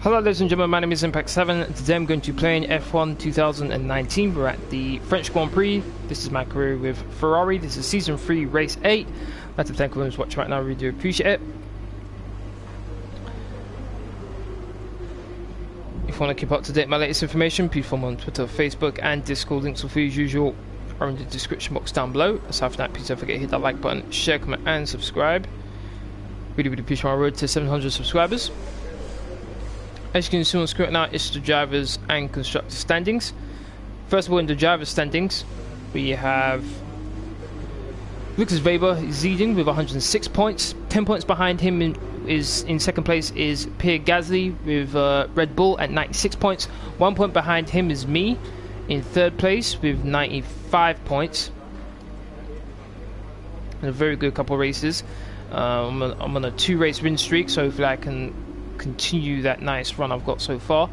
Hello ladies and gentlemen, my name is Impact7. Today I'm going to be playing F1 2019. We're at the French Grand Prix. This is my career with Ferrari. This is Season 3, Race 8. I'd like to thank everyone who's watching right now, I really do appreciate it. If you want to keep up to date with my latest information, please follow me on Twitter, Facebook and Discord. Links will be as usual are in the description box down below. Aside from that, please don't forget to hit that like button, share, comment and subscribe. Really appreciate my road to 700 subscribers. As you can see on screen right now, it's the drivers and constructors standings. First of all, in the drivers standings, we have Lucas Weber is leading with 106 points. 10 points behind him in second place is Pierre Gasly with Red Bull at 96 points. 1 point behind him is me in third place with 95 points. And a very good couple of races. I'm on a 2-race win streak, so hopefully I can continue that nice run I've got so far.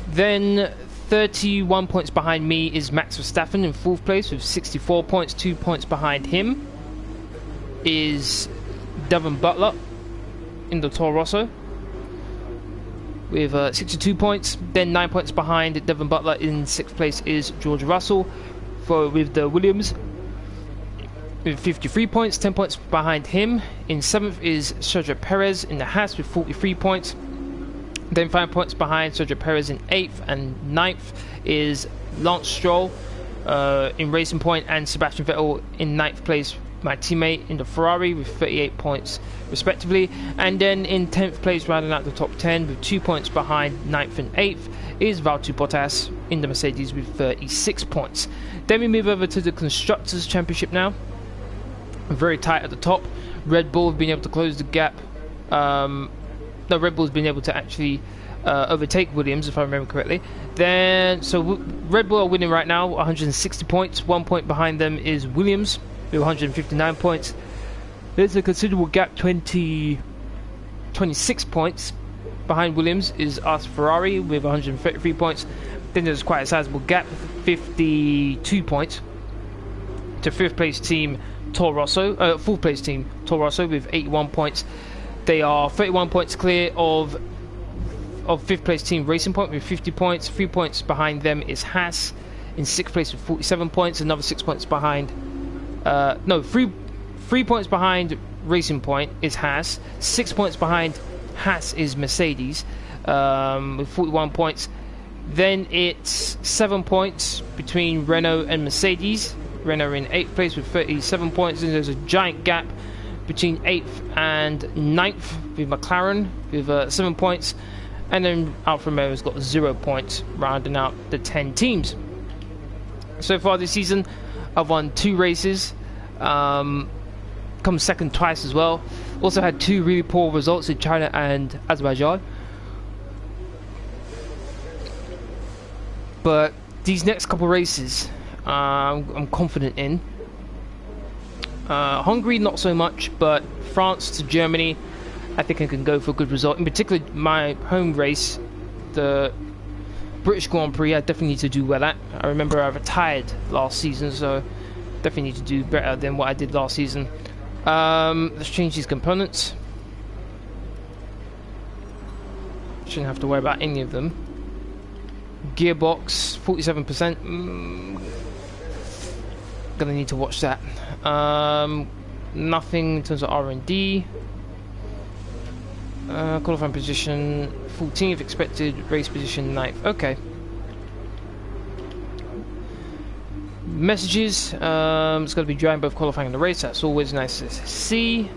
Then 31 points behind me is Max Verstappen in fourth place with 64 points. 2 points behind him is Devon Butler in the Toro Rosso with 62 points. Then 9 points behind Devon Butler in sixth place is George Russell with the Williams with 53 points. 10 points behind him in seventh is Sergio Perez in the Haas with 43 points. Then 5 points behind Sergio Perez in 8th, and 9th is Lance Stroll in Racing Point, and Sebastian Vettel in 9th place, my teammate in the Ferrari with 38 points respectively. And then in 10th place, rounding out the top 10 with 2 points behind 9th and 8th is Valtteri Bottas in the Mercedes with 36 points. Then we move over to the Constructors' Championship now. Very tight at the top. Red Bull have been able to close the gap. No, Red Bull's been able to actually overtake Williams, if I remember correctly. So Red Bull are winning right now, 160 points. 1 point behind them is Williams with 159 points. There's a considerable gap, 26 points behind Williams is us, Ferrari, with 133 points. Then there's quite a sizable gap, 52 points to fifth place team Toro Rosso, fourth place team Toro Rosso with 81 points. They are 31 points clear of fifth place team Racing Point with 50 points. 3 points behind them is Haas in sixth place with 47 points. Another 6 points behind. Three points behind Racing Point is Haas. 6 points behind Haas is Mercedes with 41 points. Then it's 7 points between Renault and Mercedes. Renault in 8th place with 37 points, and there's a giant gap between 8th and 9th with McLaren with 7 points, and then Alfa Romeo's got 0 points, rounding out the 10 teams. So far this season, I've won 2 races, come second twice as well. Also had 2 really poor results in China and Azerbaijan. But these next couple races, I'm confident in. Hungary not so much, but France to Germany I think I can go for a good result. In particular my home race, the British Grand Prix, I definitely need to do well at. I remember I retired last season, so definitely need to do better than what I did last season. Let's change these components. Shouldn't have to worry about any of them. Gearbox 47%. Gonna need to watch that. Nothing in terms of R&D. Qualifying position 14th, expected race position 9th. Okay. Messages. It's going to be driving both qualifying and the race. That's always nice to see.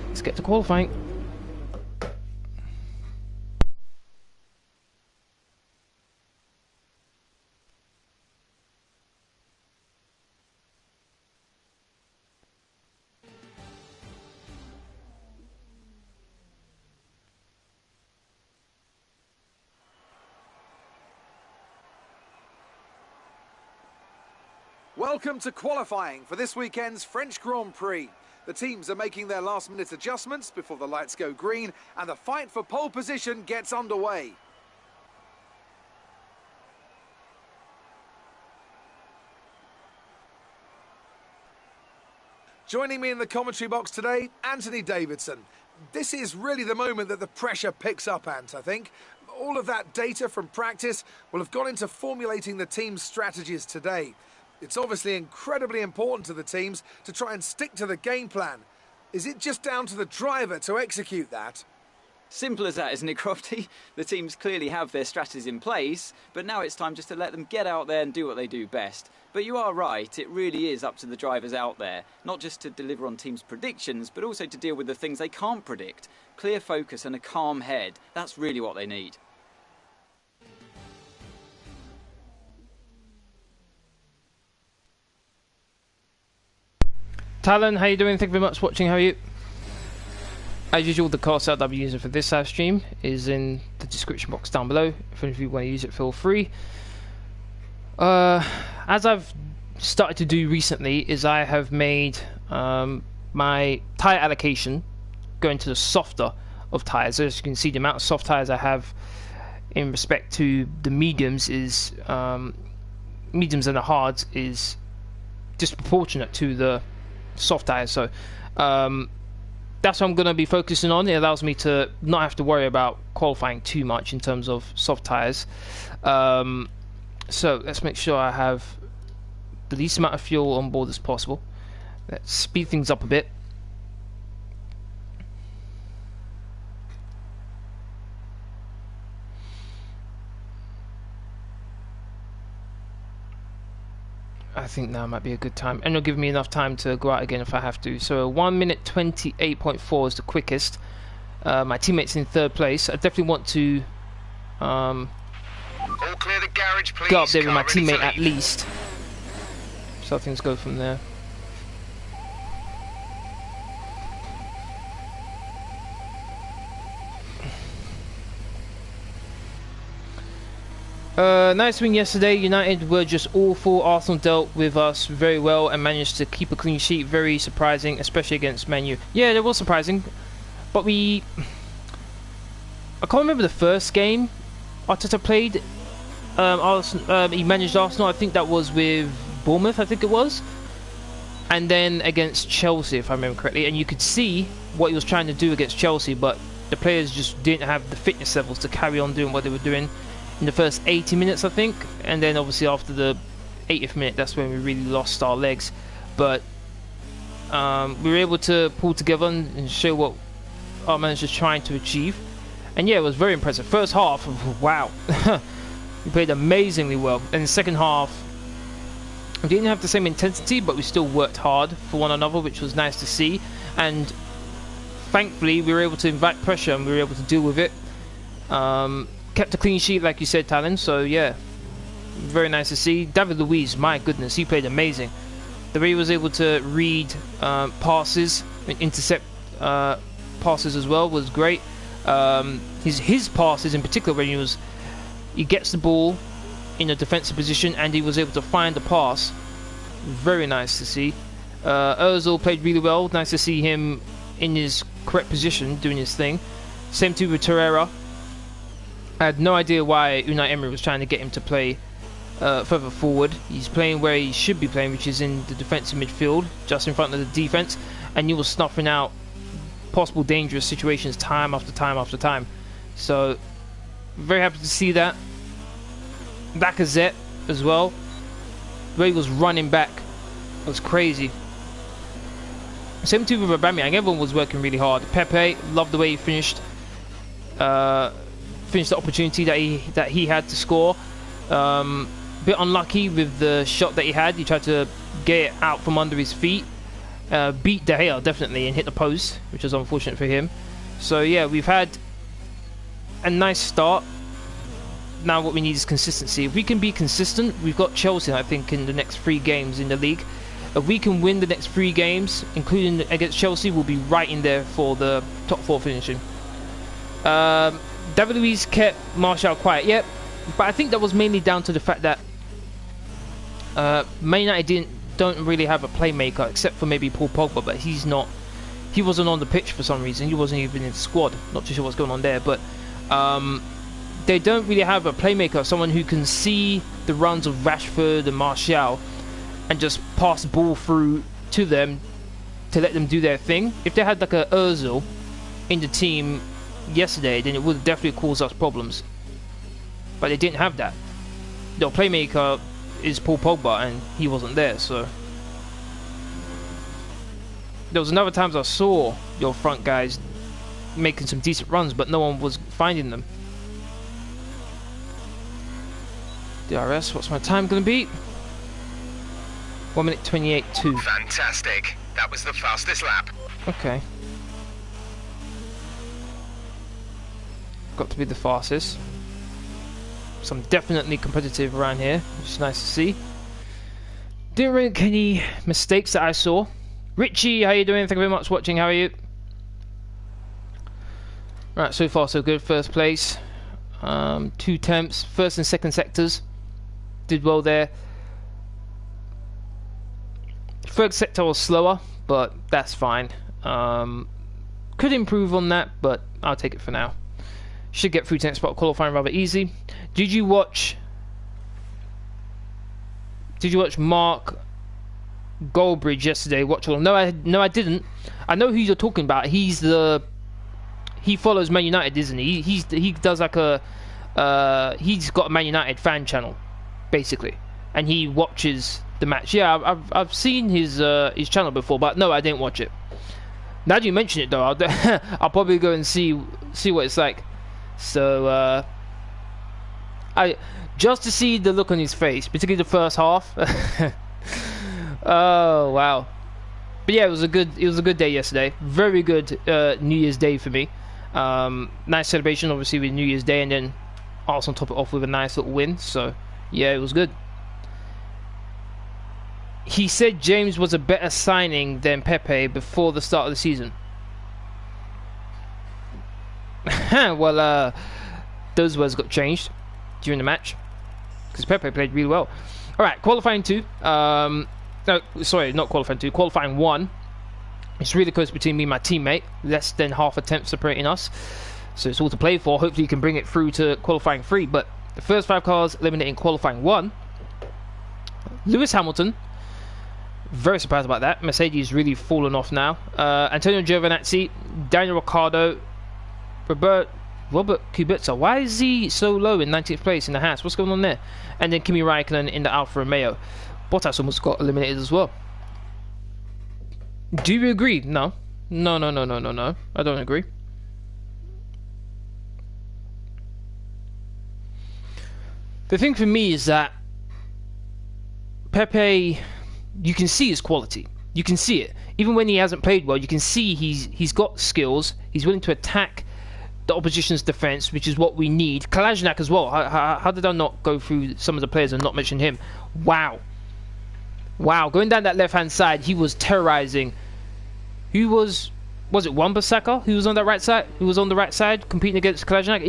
Let's get to qualifying. Welcome to qualifying for this weekend's French Grand Prix. The teams are making their last-minute adjustments before the lights go green and the fight for pole position gets underway. Joining me in the commentary box today, Anthony Davidson. This is really the moment that the pressure picks up, Ant, I think. All of that data from practice will have gone into formulating the team's strategies today. It's obviously incredibly important to the teams to try and stick to the game plan. Is it just down to the driver to execute that? Simple as that, isn't it, Crofty? The teams clearly have their strategies in place, but now it's time just to let them get out there and do what they do best. But you are right, it really is up to the drivers out there, not just to deliver on teams' predictions, but also to deal with the things they can't predict. Clear focus and a calm head, that's really what they need. Talon, how you doing? Thank you very much for watching. How are you? As usual, the car setup I'll be using for this live stream is in the description box down below. If any of you want to use it, feel free. As I've started to do recently, is I have made my tyre allocation going to the softer of tyres. As you can see, the amount of soft tyres I have in respect to the mediums is mediums and the hards is disproportionate to the soft tyres. So that's what I'm going to be focusing on. It allows me to not have to worry about qualifying too much in terms of soft tyres. So let's make sure I have the least amount of fuel on board as possible. Let's speed things up a bit. I think now might be a good time, and it'll give me enough time to go out again if I have to. So 1 minute 28.4 is the quickest. My teammate's in third place. I definitely want to all clear the garage, please. go up there with my teammate at least. So things go from there. Nice win yesterday. United were just awful. Arsenal dealt with us very well and managed to keep a clean sheet. Very surprising, especially against Man U. Yeah, it was surprising. But I can't remember the first game Arteta played. He managed Arsenal. I think that was with Bournemouth, I think it was. And then against Chelsea, if I remember correctly. And you could see what he was trying to do against Chelsea, but the players just didn't have the fitness levels to carry on doing what they were doing in the first 80 minutes, I think. And then obviously after the 80th minute, that's when we really lost our legs. But we were able to pull together and show what our manager's trying to achieve. And yeah, it was very impressive. First half, wow. We played amazingly well. And the second half, we didn't have the same intensity, but we still worked hard for one another, which was nice to see. And thankfully, we were able to invite pressure and we were able to deal with it. Kept a clean sheet, like you said, Talon. So yeah, very nice to see. David Luiz, my goodness, he played amazing. The way he was able to read passes, intercept passes as well was great. His passes in particular, when he gets the ball in a defensive position and he was able to find the pass. Very nice to see. Ozil played really well. Nice to see him in his correct position doing his thing. Same too with Torreira. I had no idea why Unai Emery was trying to get him to play further forward. He's playing where he should be playing, which is in the defensive midfield, just in front of the defense, and he was snuffing out possible dangerous situations time after time after time. So very happy to see that. Lacazette as well. The way he was running back was crazy. Same too with Aubameyang. Everyone was working really hard. Pepe, loved the way he finished the opportunity that he had to score. Bit unlucky with the shot that he had. He tried to get it out from under his feet. Beat De Gea definitely and hit the post, which was unfortunate for him. So yeah, we've had a nice start. Now what we need is consistency. If we can be consistent, we've got Chelsea, I think, in the next 3 games in the league. If we can win the next 3 games, including against Chelsea, we'll be right in there for the top 4 finishing. David Luiz kept Martial quiet, yep, but I think that was mainly down to the fact that Man United don't really have a playmaker except for maybe Paul Pogba, but he wasn't on the pitch for some reason. He wasn't even in the squad. Not too sure what's going on there, but they don't really have a playmaker, someone who can see the runs of Rashford and Martial and just pass the ball through to them to let them do their thing. If they had like a Ozil in the team yesterday, then it would definitely cause us problems. But they didn't have that. Their playmaker is Paul Pogba, and he wasn't there, so... There was another times I saw your front guys making some decent runs, but no one was finding them. DRS, what's my time going to be? 1 minute 28.2. Fantastic. That was the fastest lap. Okay. Got to be the fastest. So I'm definitely competitive around here, which is nice to see. Didn't really get any mistakes that I saw. Richie, how you doing? Thank you very much for watching. How are you? Right, so far so good. First place. 2 temps. First and second sectors. Did well there. Third sector was slower, but that's fine. Could improve on that, but I'll take it for now. Should get through to next spot qualifying rather easy. Did you watch Mark Goldbridge yesterday? Watch along. No, I didn't. I know who you're talking about. He follows Man United, isn't he? He does like a he's got a Man United fan channel, basically, and he watches the match. Yeah, I've seen his channel before, but no, I didn't watch it. Now that you mention it, though, I'll probably go and see what it's like. So I just to see the look on his face, particularly the first half. Oh wow! But yeah, it was a good day yesterday. Very good New Year's Day for me. Nice celebration, obviously, with New Year's Day, and then also top it off with a nice little win. So yeah, it was good. He said James was a better signing than Pepe before the start of the season. Well, those words got changed during the match because Pepe played really well. All right, qualifying 2. No, sorry, not qualifying 2. Qualifying 1. It's really close between me and my teammate. Less than half a tenth separating us. So it's all to play for. Hopefully you can bring it through to qualifying 3. But the first 5 cars eliminating qualifying 1. Lewis Hamilton. Very surprised about that. Mercedes really fallen off now. Antonio Giovinazzi. Daniel Ricciardo. Robert Kubica. Why is he so low in 19th place in the Haas? What's going on there? And then Kimi Räikkönen in the Alfa Romeo. Bottas almost got eliminated as well. Do you agree? No. No. I don't agree. The thing for me is that Pepe, you can see his quality. You can see it. Even when he hasn't played well, you can see he's got skills. He's willing to attack the opposition's defense, which is what we need. Kalajnak as well. How did I not go through some of the players and not mention him? Wow, going down that left-hand side, he was terrorizing. Who was it Wan-Bissaka who was on that right side? Who was on the right side competing against Kalajnak?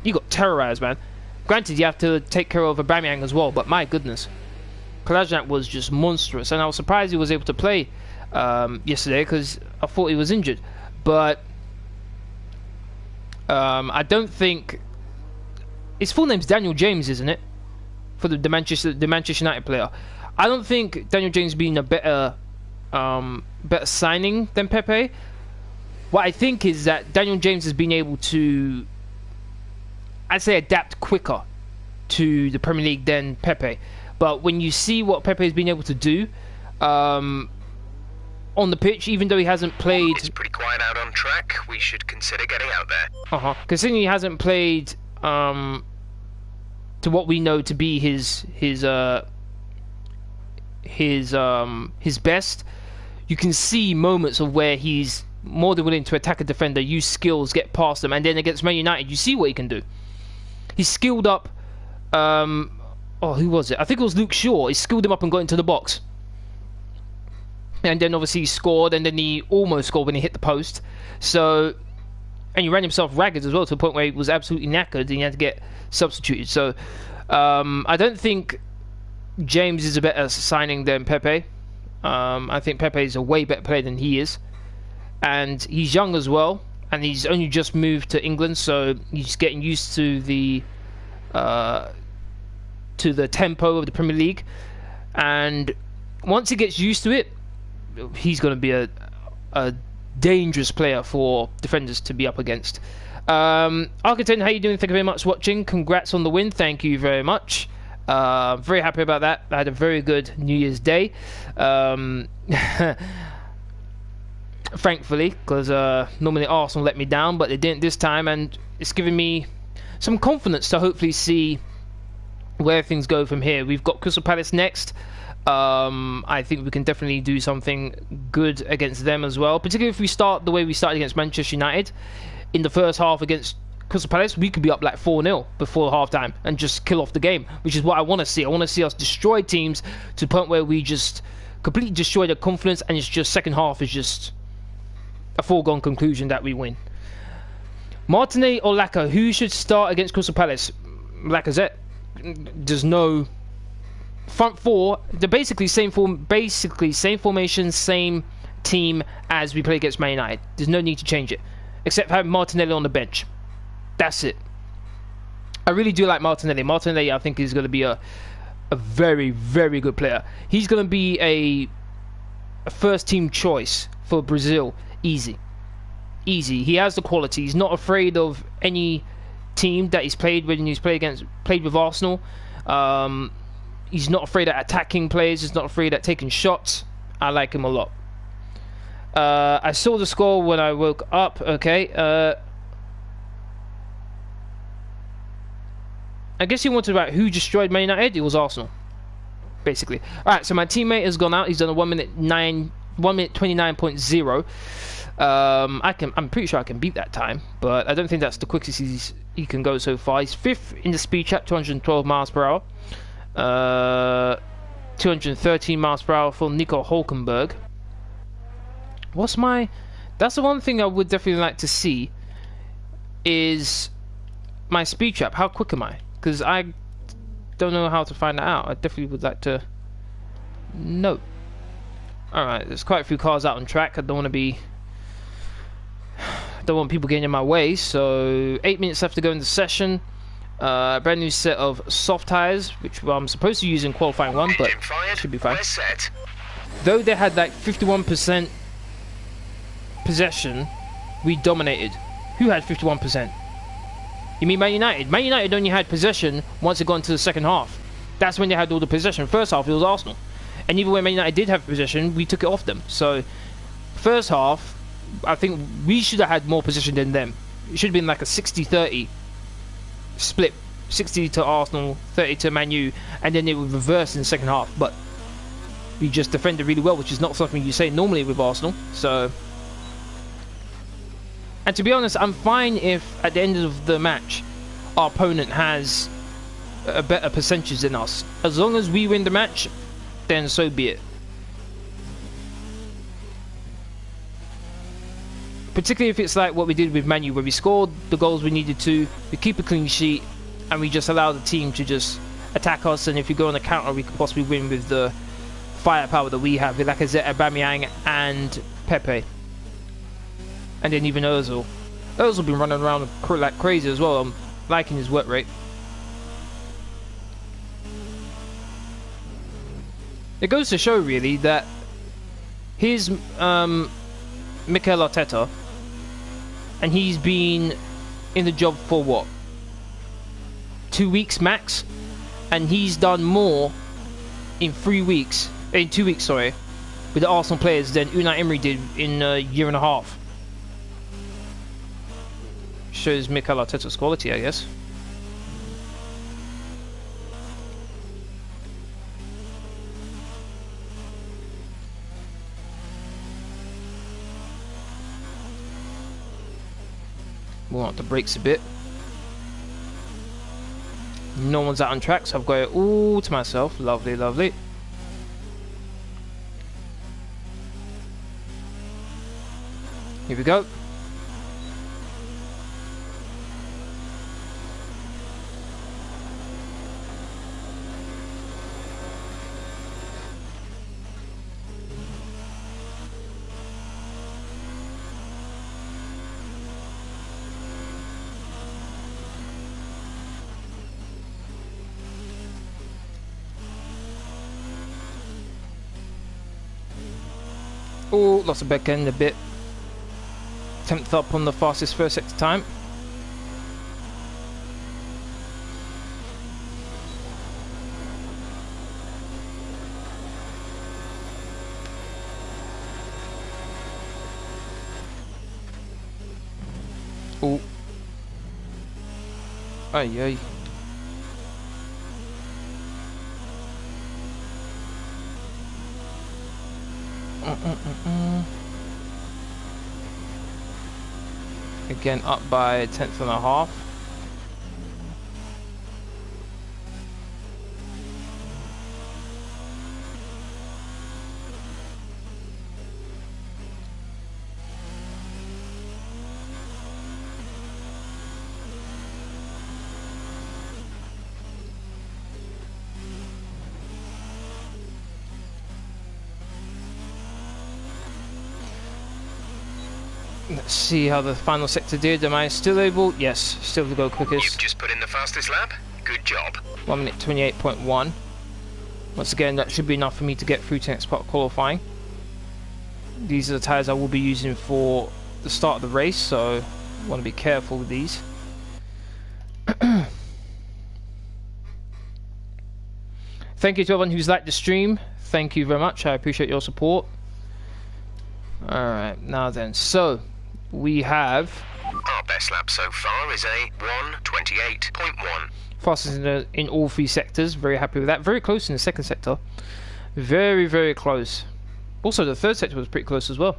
He got terrorized, man. Granted, you have to take care of Aubameyang as well, but my goodness, Kalajnak was just monstrous, and I was surprised he was able to play yesterday because I thought he was injured. But I don't think his full name's Daniel James, isn't it? For the Manchester United player. I don't think Daniel James being a better signing than Pepe. What I think is that Daniel James has been able to, I'd say, adapt quicker to the Premier League than Pepe. But when you see what Pepe has been able to do on the pitch, even though he hasn't played... It's pretty quiet out on track. We should consider getting out there. Considering he hasn't played to what we know to be his best, you can see moments of where he's more than willing to attack a defender, use skills, get past them, and then against Man United, you see what he can do. He's skilled up. Who was it? I think it was Luke Shaw. He skilled him up and got into the box. And then obviously he scored, and then he almost scored when he hit the post. So, and he ran himself ragged as well to the point where he was absolutely knackered and he had to get substituted. So, I don't think James is a better signing than Pepe. I think Pepe is a way better player than he is. And he's young as well, and he's only just moved to England, so he's getting used to the tempo of the Premier League. And once he gets used to it, he's going to be a dangerous player for defenders to be up against. Architect, how you doing? Thank you very much for watching. Congrats on the win. Thank you very much. Very happy about that. I had a very good New Year's Day. Thankfully, because normally Arsenal let me down, but they didn't this time, and it's given me some confidence to hopefully see where things go from here. We've got Crystal Palace next. I think we can definitely do something good against them as well, particularly if we start the way we started against Manchester United. In the first half against Crystal Palace, we could be up like 4-0 before half-time and just kill off the game, which is what I want to see. I want to see us destroy teams to the point where we just completely destroy their confidence, and it's just second half is just a foregone conclusion that we win. Martinelli or Laka, who should start against Crystal Palace? Lacazette. There's no front four. They're basically same formation, same team as we play against Man United. There's no need to change it, except have Martinelli on the bench. That's it. I really do like Martinelli. Martinelli, I think, is going to be a very, very good player. He's going to be a first team choice for Brazil. Easy. He has the quality. He's not afraid of any team that he's played with, and he's played with Arsenal. He's not afraid of attacking players. He's not afraid of taking shots. I like him a lot. I saw the score when I woke up. Okay. I guess he wanted about who destroyed Man United. It was Arsenal, basically. Alright, so my teammate has gone out. He's done a 1 minute 29.0. I'm pretty sure I can beat that time, but I don't think that's the quickest he can go so far. He's 5th in the speed trap, 212 miles per hour. 213 miles per hour for Nico Hulkenberg. That's the one thing I would definitely like to see, is my speed trap. How quick am I? Because I don't know how to find that out. I definitely would like to know. Alright, there's quite a few cars out on track. I don't want people getting in my way. So 8 minutes left to go in the session. Brand new set of soft tyres, which I'm supposed to use in qualifying 1, but it should be fine. Though they had like 51% possession, we dominated. Who had 51%? You mean Man United? Man United only had possession once it got into the second half. That's when they had all the possession. First half, it was Arsenal. And even when Man United did have possession, we took it off them. So, first half, I think we should have had more possession than them. It should have been like a 60-30 split. 60 to Arsenal, 30 to Man U, and then it would reverse in the second half. But we just defended really well, which is not something you say normally with Arsenal. So, and to be honest, I'm fine if at the end of the match our opponent has a better percentage than us. As long as we win the match, then so be it. Particularly if it's like what we did with Man U, where we scored the goals we needed to, we keep a clean sheet, and we just allow the team to just attack us, and if we go on the counter, we could possibly win with the firepower that we have with Lacazette, Aubameyang, and Pepe. And then even Ozil. Ozil been running around like crazy as well. I'm liking his work rate. It goes to show really that here's Mikel Arteta, and he's been in the job for what? 2 weeks max, and he's done more in 2 weeks, sorry, with the Arsenal players than Unai Emery did in a year and a half. Shows Mikel Arteta's quality, I guess. We'll want the brakes a bit. No one's out on track, so I've got it all to myself. Lovely, lovely. Here we go. Oh, lost a back end a bit. 10th up on the fastest first sector time. Oh. Ay, ay. Again, up by a 10th and a half. Let's see how the final sector did. Am I still able? Yes, still to go quickest. You've just put in the fastest lap. Good job. 1 minute 28.1. Once again, that should be enough for me to get through to next part qualifying. These are the tyres I will be using for the start of the race, so I want to be careful with these. Thank you to everyone who's liked the stream. Thank you very much. I appreciate your support. Alright, now then, so we have Our best lap so far is a 1:28.1. fastest in all three sectors. Very happy with that. Very close in the second sector. Very, very close. Also, the third sector was pretty close as well.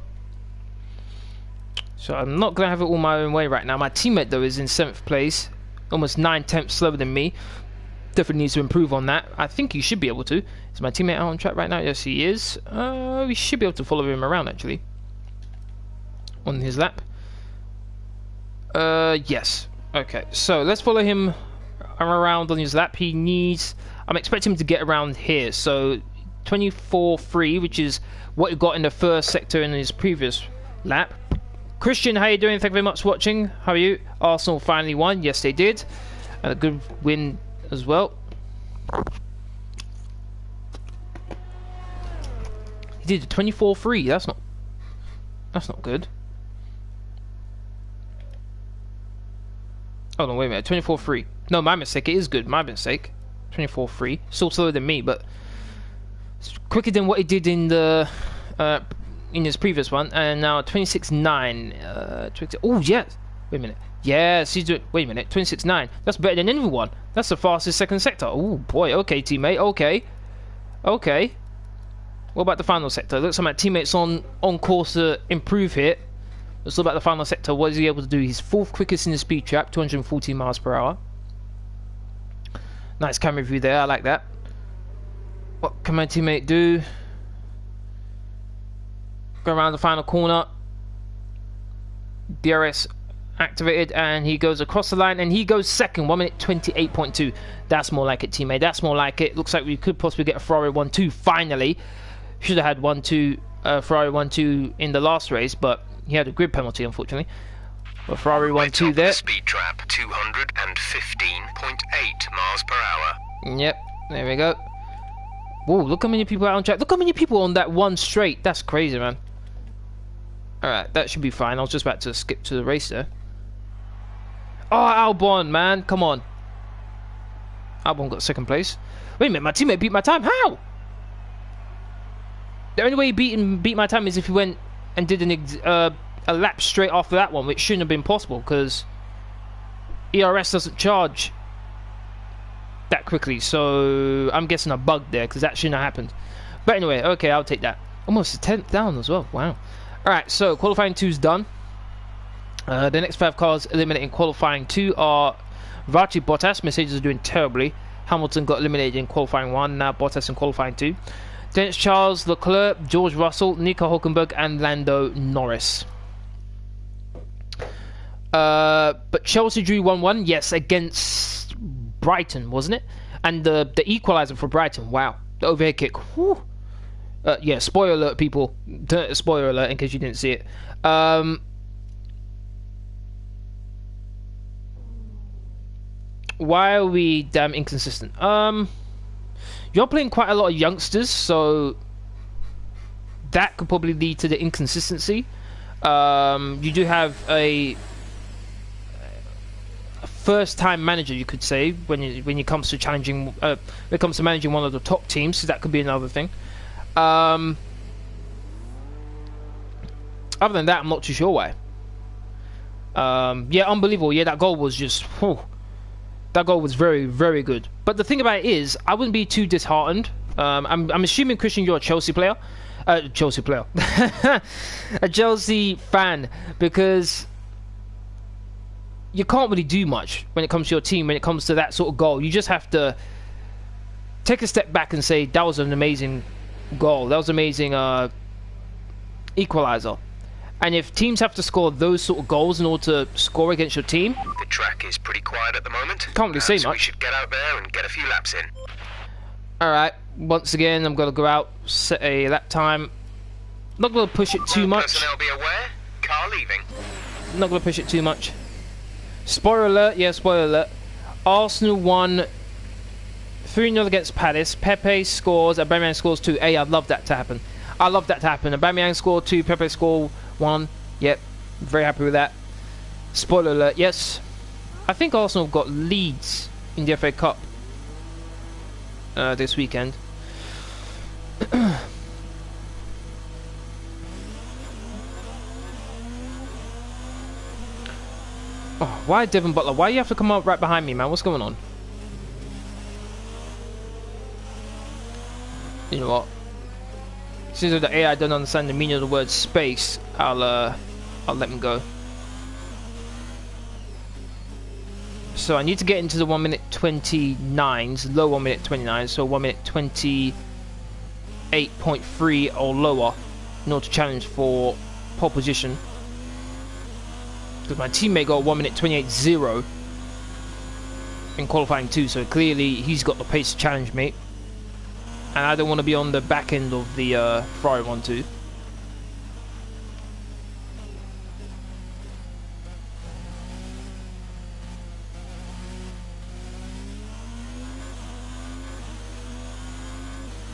So I'm not going to have it all my own way right now. My teammate, though, is in 7th place. Almost 9/10 slower than me. Definitely needs to improve on that. I think he should be able to. Is my teammate out on track right now? Yes, he is. We should be able to follow him around, actually. On his lap. Yes. Okay, so let's follow him around on his lap. He needs... I'm expecting him to get around here. So 24.3, which is what he got in the first sector in his previous lap. Christian, how you doing? Thank you very much for watching. How are you? Arsenal finally won. Yes, they did. And a good win as well. He did a 24.3. That's not good. Oh no, wait a minute. 24.3. No, my mistake. It is good. My mistake. 24.3. Still slower than me, but it's quicker than what he did in the in his previous one. And now 26.9. Oh yes. Wait a minute. Yes, he's doing. Wait a minute. 26.9. That's better than anyone. That's the fastest second sector. Oh boy. Okay, teammate. Okay. Okay. What about the final sector? Looks like my teammate's on course to improve here. Let's look at the final sector. What is he able to do? He's 4th quickest in the speed trap, 214 miles per hour. Nice camera view there. I like that. What can my teammate do? Go around the final corner. DRS activated, and he goes across the line, and he goes second. 1 minute 28.2. That's more like it, teammate. That's more like it. Looks like we could possibly get a Ferrari 1-2 finally. Should have had 1-2 Ferrari 1-2 in the last race, but he had a grid penalty, unfortunately. But Ferrari 1-2 there. Speed trap 215.8 miles per hour. Yep, there we go. Whoa, look how many people are on track. Look how many people on that one straight. That's crazy, man. Alright, that should be fine. I was just about to skip to the race there. Oh, Albon, man. Come on. Albon got 2nd place. Wait a minute, my teammate beat my time. How? The only way he beat my time is if he went and did a lap straight after that one, which shouldn't have been possible because ERS doesn't charge that quickly. So I'm guessing a bug there because that shouldn't have happened. But anyway, okay, I'll take that. Almost a 10th down as well. Wow. Alright, so qualifying 2's done. The next 5 cars eliminated in qualifying 2 are Valtteri Bottas. Mercedes are doing terribly. Hamilton got eliminated in qualifying 1. Now Bottas in qualifying 2. Then it's Charles Leclerc, George Russell, Nico Hulkenberg, and Lando Norris. But Chelsea drew 1-1. Yes, against Brighton, wasn't it? And the equaliser for Brighton. Wow, the overhead kick. Whew. Yeah, spoiler alert, people. Spoiler alert in case you didn't see it. Why are we damn inconsistent? You're playing quite a lot of youngsters, so that could probably lead to the inconsistency. You do have a first-time manager, you could say, when it comes to challenging, when it comes to managing one of the top teams. So that could be another thing. Other than that, I'm not too sure why. Yeah, unbelievable. Yeah, that goal was just... that goal was very, very good. But the thing about it is, I wouldn't be too disheartened. I'm assuming, Christian, you're a Chelsea player. A Chelsea fan, because you can't really do much when it comes to your team, when it comes to that sort of goal. You just have to take a step back and say, that was an amazing goal. That was an amazing equalizer. And if teams have to score those sort of goals in order to score against your team... The track is pretty quiet at the moment. Can't really say much. We should get out there and get a few laps in. Alright, once again, I'm going to go out, set a lap time. Not going to push it too much. Personnel be aware. Car leaving. Not going to push it too much. Spoiler alert, yeah, spoiler alert. Arsenal won 3-0 against Palace. Pepe scores, Aubameyang scores 2. Hey, I'd love that to happen. I'd love that to happen. Aubameyang scored 2, Pepe scored 1. Yep, very happy with that. Spoiler alert, yes. I think Arsenal got Leeds in the FA Cup this weekend. Oh, why Devon Butler? Why do you have to come up right behind me, man? What's going on? You know what? Since the AI don't understand the meaning of the word space, I'll let him go. So I need to get into the 1 minute 29s, low 1 minute 29, so 1 minute 28.3 or lower in order to challenge for pole position. Because my teammate got 1 minute 28.0 in qualifying too, so clearly he's got the pace to challenge me. And I don't want to be on the back end of the Ferrari 1-2.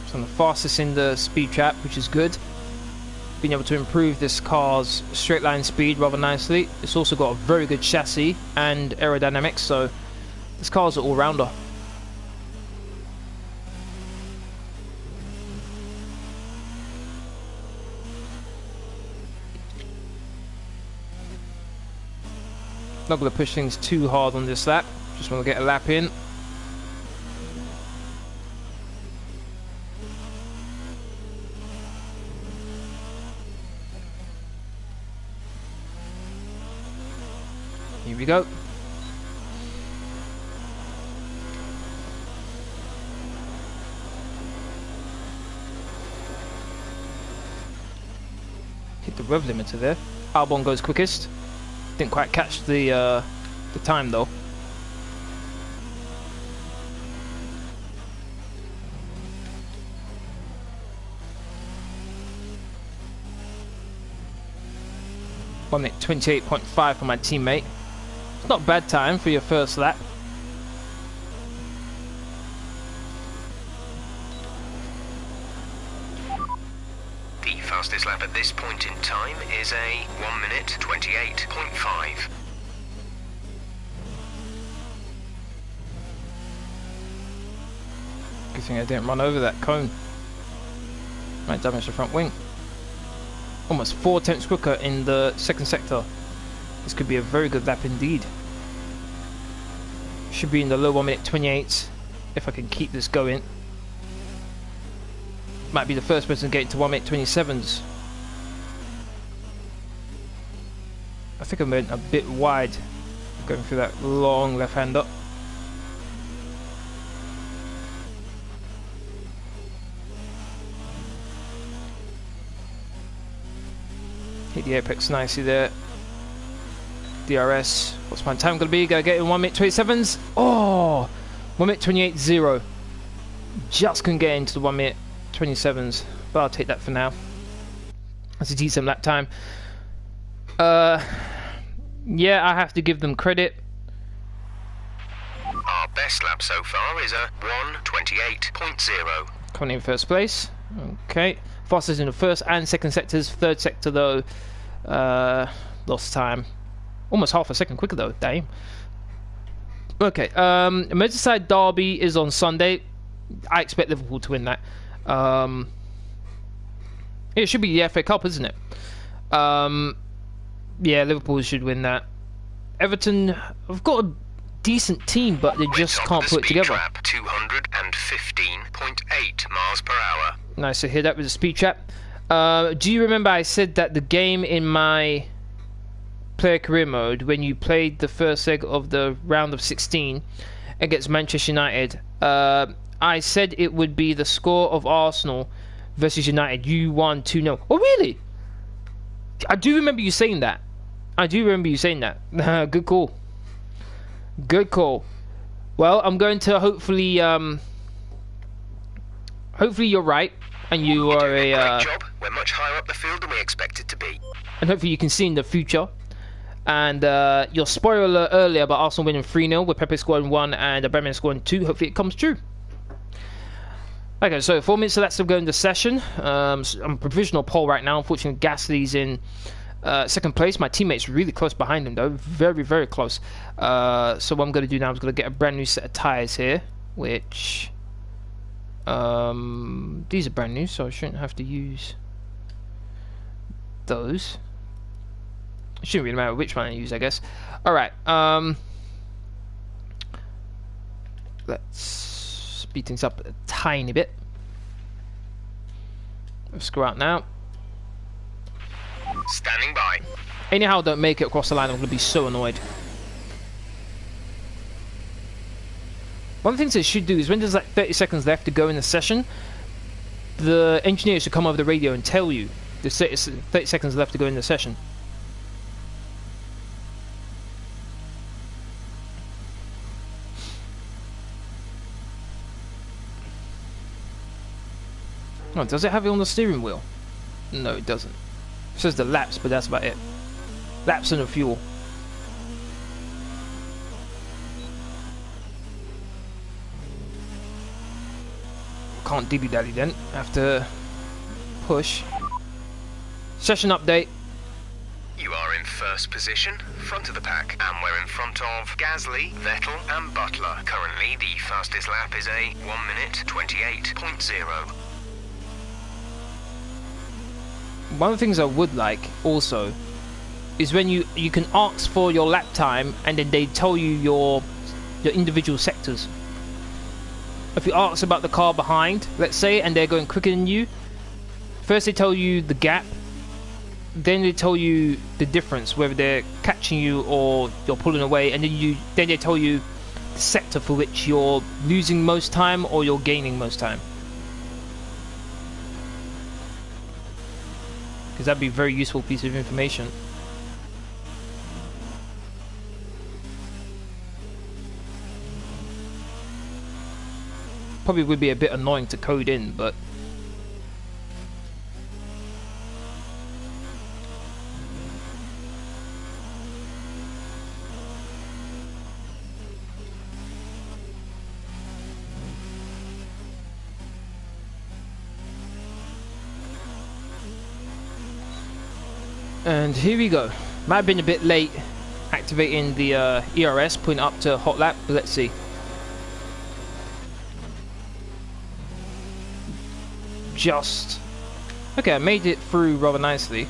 So I'm the fastest in the speed trap, which is good. Being able to improve this car's straight line speed rather nicely. It's also got a very good chassis and aerodynamics, so this car's an all-rounder. Not going to push things too hard on this lap. Just want to get a lap in. Here we go. Hit the rev limiter there. Albon goes quickest. Didn't quite catch the time though. One minute 28.5 for my teammate. It's not a bad time for your first lap. The fastest lap at this point in time is a 1 minute 28.5. Good thing I didn't run over that cone. Might damage the front wing. Almost 4 tenths quicker in the second sector. This could be a very good lap indeed. Should be in the low 1 minute 28 if I can keep this going. Might be the first person to get into 1 minute 27s. I think I went a bit wide going through that long left hand up. Hit the apex nicely there. DRS. What's my time going to be? Gotta get in 1 minute 27s. Oh! 1 minute 28.0. Just couldn't get into the 1 minute 27s. But I'll take that for now. That's a decent lap time. Yeah, I have to give them credit. Our best lap so far is a 1:28.0. Coming in first place. Okay. Fastest in the first and second sectors. Third sector though, Lost time. Almost half a second quicker though, damn. Okay, Merseyside Derby is on Sunday. I expect Liverpool to win that. It should be the FA Cup, isn't it? Yeah, Liverpool should win that. Everton have got a decent team, but they just can't put it together. 215.8 miles per hour. Nice to hear that with the speed trap. Do you remember I said that the game in my player career mode, when you played the first leg of the round of 16 against Manchester United, I said it would be the score of Arsenal versus United. You won 2-0. Oh, really? I do remember you saying that. Good call. Good call. Well, I'm going to hopefully you're right, and you are a great job. We're much higher up the field than we expected to be. And hopefully you can see in the future. And your spoiler alert earlier about Arsenal winning 3-0 with Pepe scoring 1 and Aubameyang scoring 2. Hopefully it comes true. Okay, so 4 minutes, so that's still going to session. I'm a provisional poll right now. Unfortunately, Gasly's in second place. My teammate's really close behind him, though. Very, very close. So what I'm going to do now is going to get a brand new set of tyres here, which... these are brand new, so I shouldn't have to use those. It shouldn't really matter which one I use, I guess. Alright, let's speed things up a tiny bit. Let's go out now. Standing by. Anyhow, don't make it across the line, I'm going to be so annoyed. One of the things they should do is when there's like 30 seconds left to go in the session, the engineer should come over the radio and tell you there's 30 seconds left to go in the session. Oh, does it have it on the steering wheel? No, it doesn't. It says the laps, but that's about it. Laps and the fuel. Can't dilly-dally then. Have to push. Session update. You are in first position, front of the pack, and we're in front of Gasly, Vettel, and Butler. Currently, the fastest lap is a 1 minute 28.0. One of the things I would like also is when you can ask for your lap time and then they tell you your individual sectors. If you ask about the car behind, let's say, and they're going quicker than you, first they tell you the gap, then they tell you the difference, whether they're catching you or you're pulling away, and then they tell you the sector for which you're losing most time or you're gaining most time. Because that'd be a very useful piece of information. Probably would be a bit annoying to code in, but and here we go. Might have been a bit late activating the ERS, putting it up to hot lap, but let's see. Just okay, I made it through rather nicely.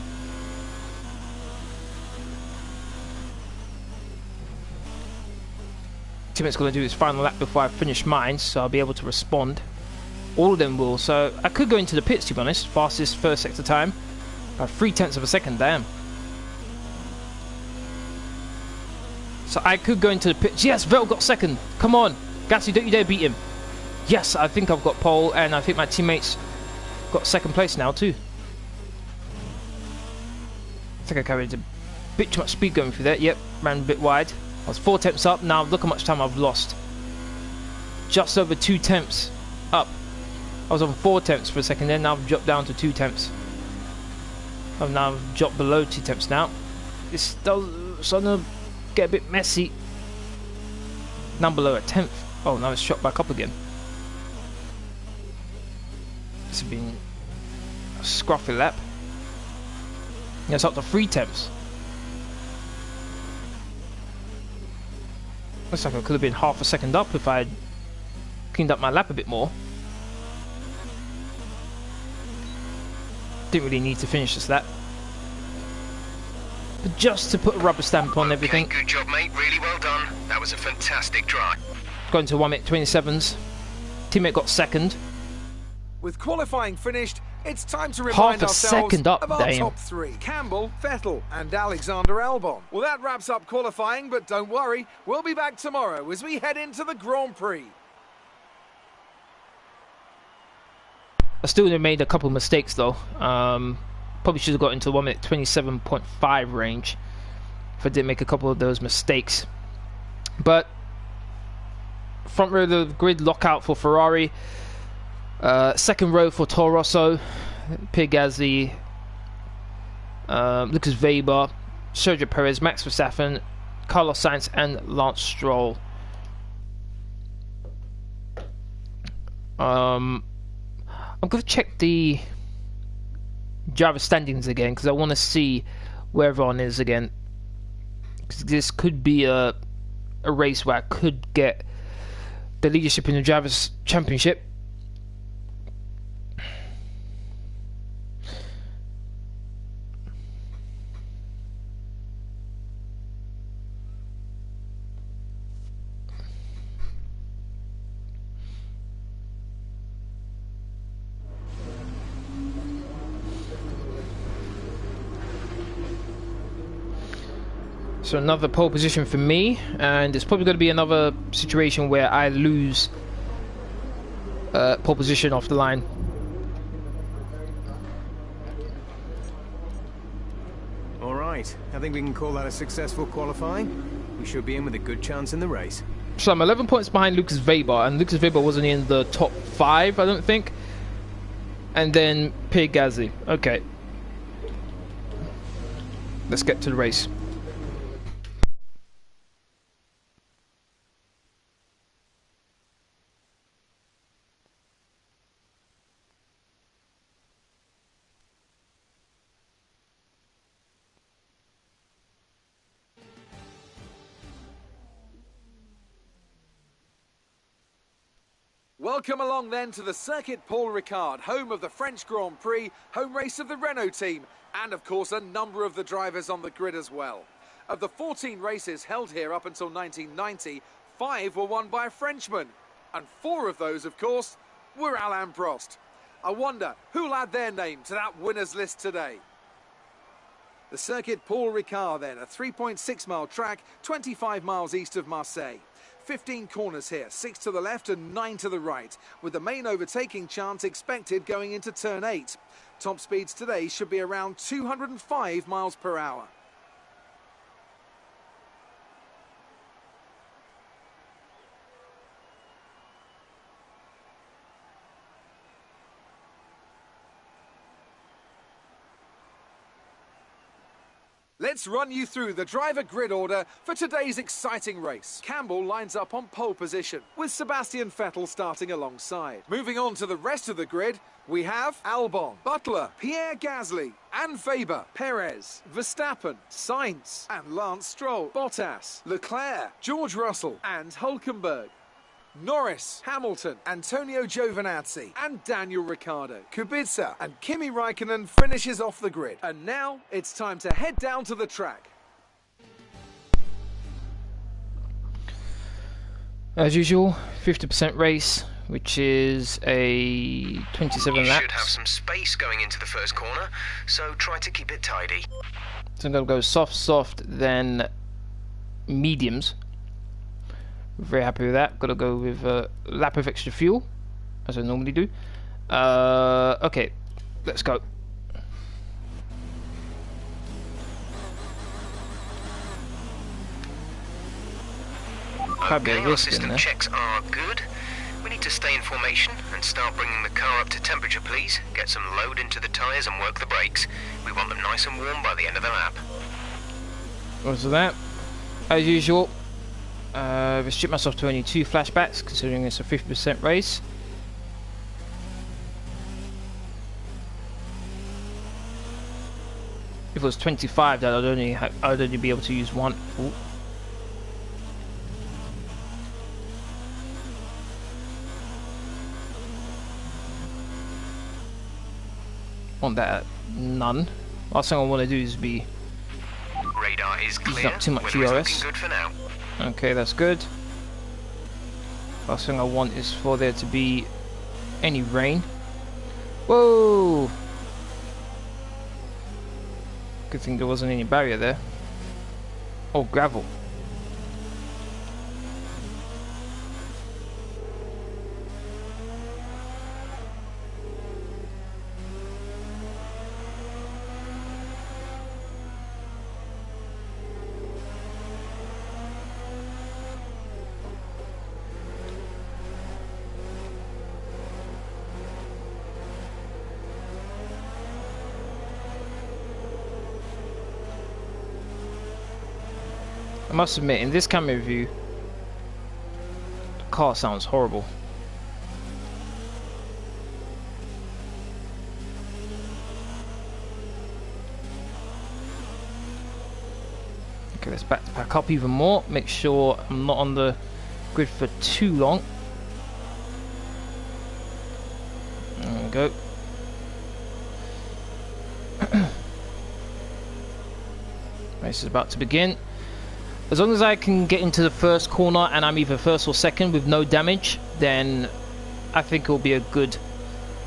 Teammate's gonna do his final lap before I finish mine, so I'll be able to respond. All of them will, so I could go into the pits to be honest. Fastest first sector time by 0.3 of a second, damn. So I could go into the pits. Yes, Vettel got second. Come on, Gasly, don't you dare beat him. Yes, I think I've got pole, and I think my teammates got second place now too. I think I carried a bit too much speed going through there. Yep, ran a bit wide. I was 4 tenths up. Now look how much time I've lost. Just over 2 tenths up. I was on 4 tenths for a second, then now I've dropped down to 2 tenths. I've now dropped below 2 tenths now. This does starting to get a bit messy. Now below a tenth. Oh, now it's shot back up again. This has been a scruffy lap. That's up to 3/10. Looks like I could have been half a second up if I had cleaned up my lap a bit more. Didn't really need to finish this lap. But just to put a rubber stamp on everything. Good job, mate. Really well done. That was a fantastic drive. Going to 1 minute 27s. Teammate got second. With qualifying finished, it's time to remind Half a ourselves second up, of our damn. top three. Campbell, Vettel and Alexander Albon. Well, that wraps up qualifying, but don't worry, we'll be back tomorrow as we head into the Grand Prix. I still made a couple of mistakes though. Probably should have got into 1 minute 27.5 range if I didn't make a couple of those mistakes. But front row of the grid lockout for Ferrari. Second row for Toro Rosso, Pierre Gasly, Lucas Weber, Sergio Perez, Max Verstappen, Carlos Sainz and Lance Stroll. I'm going to check the driver standings again because I want to see where everyone is again. 'Cause this could be a race where I could get the leadership in the Drivers' Championship. So another pole position for me, and it's probably going to be another situation where I lose pole position off the line. All right, I think we can call that a successful qualifying. We should be in with a good chance in the race. So I'm 11 points behind Lucas Weber, and Lucas Weber wasn't in the top 5, I don't think. And then Pierre Gasly. Okay. Let's get to the race. Welcome along then to the Circuit Paul Ricard, home of the French Grand Prix, home race of the Renault team, and of course a number of the drivers on the grid as well. Of the 14 races held here up until 1990, 5 were won by a Frenchman, and 4 of those, of course, were Alain Prost. I wonder who'll add their name to that winners list today. The Circuit Paul Ricard then, a 3.6 mile track, 25 miles east of Marseille. 15 corners here, 6 to the left and 9 to the right, with the main overtaking chance expected going into turn 8. Top speeds today should be around 205 miles per hour. Let's run you through the driver grid order for today's exciting race. Campbell lines up on pole position, with Sebastian Vettel starting alongside. Moving on to the rest of the grid, we have Albon, Butler, Pierre Gasly, and Weber, Perez, Verstappen, Sainz, and Lance Stroll, Bottas, Leclerc, George Russell, and Hülkenberg. Norris, Hamilton, Antonio Giovinazzi and Daniel Ricciardo. Kubica and Kimi Raikkonen finishes off the grid. And now it's time to head down to the track. As usual, 50% race, which is a 27 You laps. should have some space going into the first corner, so try to keep it tidy. So I'm going to go soft, then mediums. Very happy with that. Got to go with a lap of extra fuel, as I normally do. Okay, let's go. Okay, our system checks are good. We need to stay in formation and start bringing the car up to temperature, please. Get some load into the tyres and work the brakes. We want them nice and warm by the end of the lap. What's that? As usual, restrict myself to only 2 flashbacks, considering it's a 50% race. If it was 25, that I'd only be able to use one. Ooh. Want that at none. Last thing I want to do is be Radar is clear. using up too much Weather is ERS. looking good for now. Okay, that's good. Last thing I want is for there to be any rain. Whoa! Good thing there wasn't any barrier there. Oh, gravel. I must admit, in this camera view, the car sounds horrible. Okay, let's back up even more. Make sure I'm not on the grid for too long. There we go. Race is about to begin. As long as I can get into the first corner and I'm either first or second with no damage, then I think it'll be a good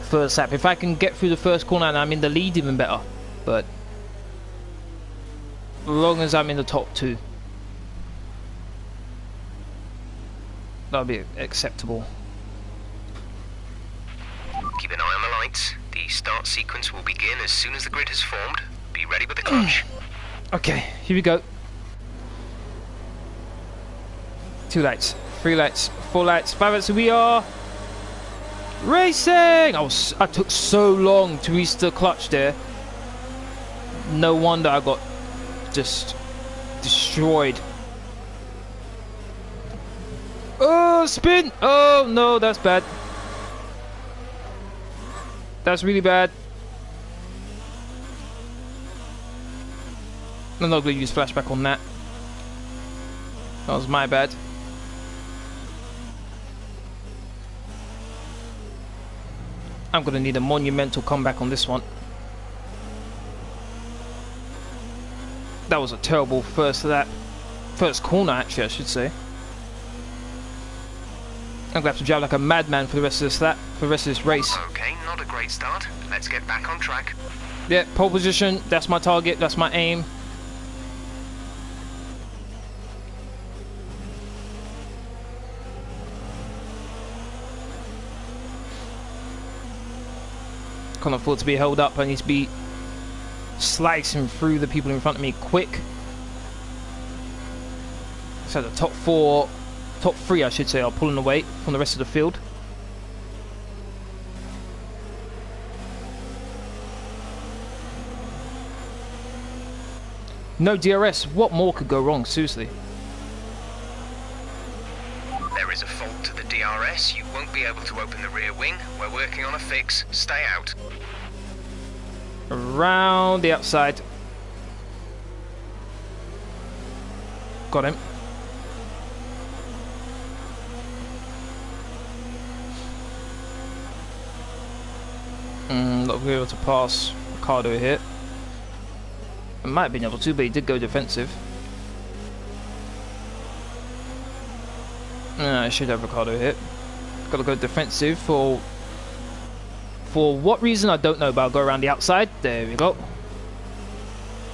first lap. If I can get through the first corner and I'm in the lead, even better. But as long as I'm in the top two, that'll be acceptable. Keep an eye on the lights. The start sequence will begin as soon as the grid has formed. Be ready with the clutch. Okay, here we go. 2 lights, 3 lights, 4 lights, 5 lights. We are racing. I took so long to reach the clutch there. No wonder I got just destroyed. Oh, spin! Oh no, that's bad. That's really bad. I'm not going to use flashback on that. That was my bad. I'm going to need a monumental comeback on this one. That was a terrible first corner, actually, I should say. I'm going to have to drive like a madman for the rest of this race. Okay, not a great start. Let's get back on track. Yeah, pole position, that's my target, that's my aim. Can't afford to be held up. I need to be slicing through the people in front of me quick. So the top three I should say, are pulling away from the rest of the field. No DRS, what more could go wrong, seriously? There is a fault to the DRS. You won't be able to open the rear wing. We're working on a fix. Stay out. Around the outside. Got him. Not be able to pass Ricardo here. I might have been able to, but he did go defensive. I should have Ricardo hit. Got to go defensive for what reason I don't know, but I'll go around the outside. There we go.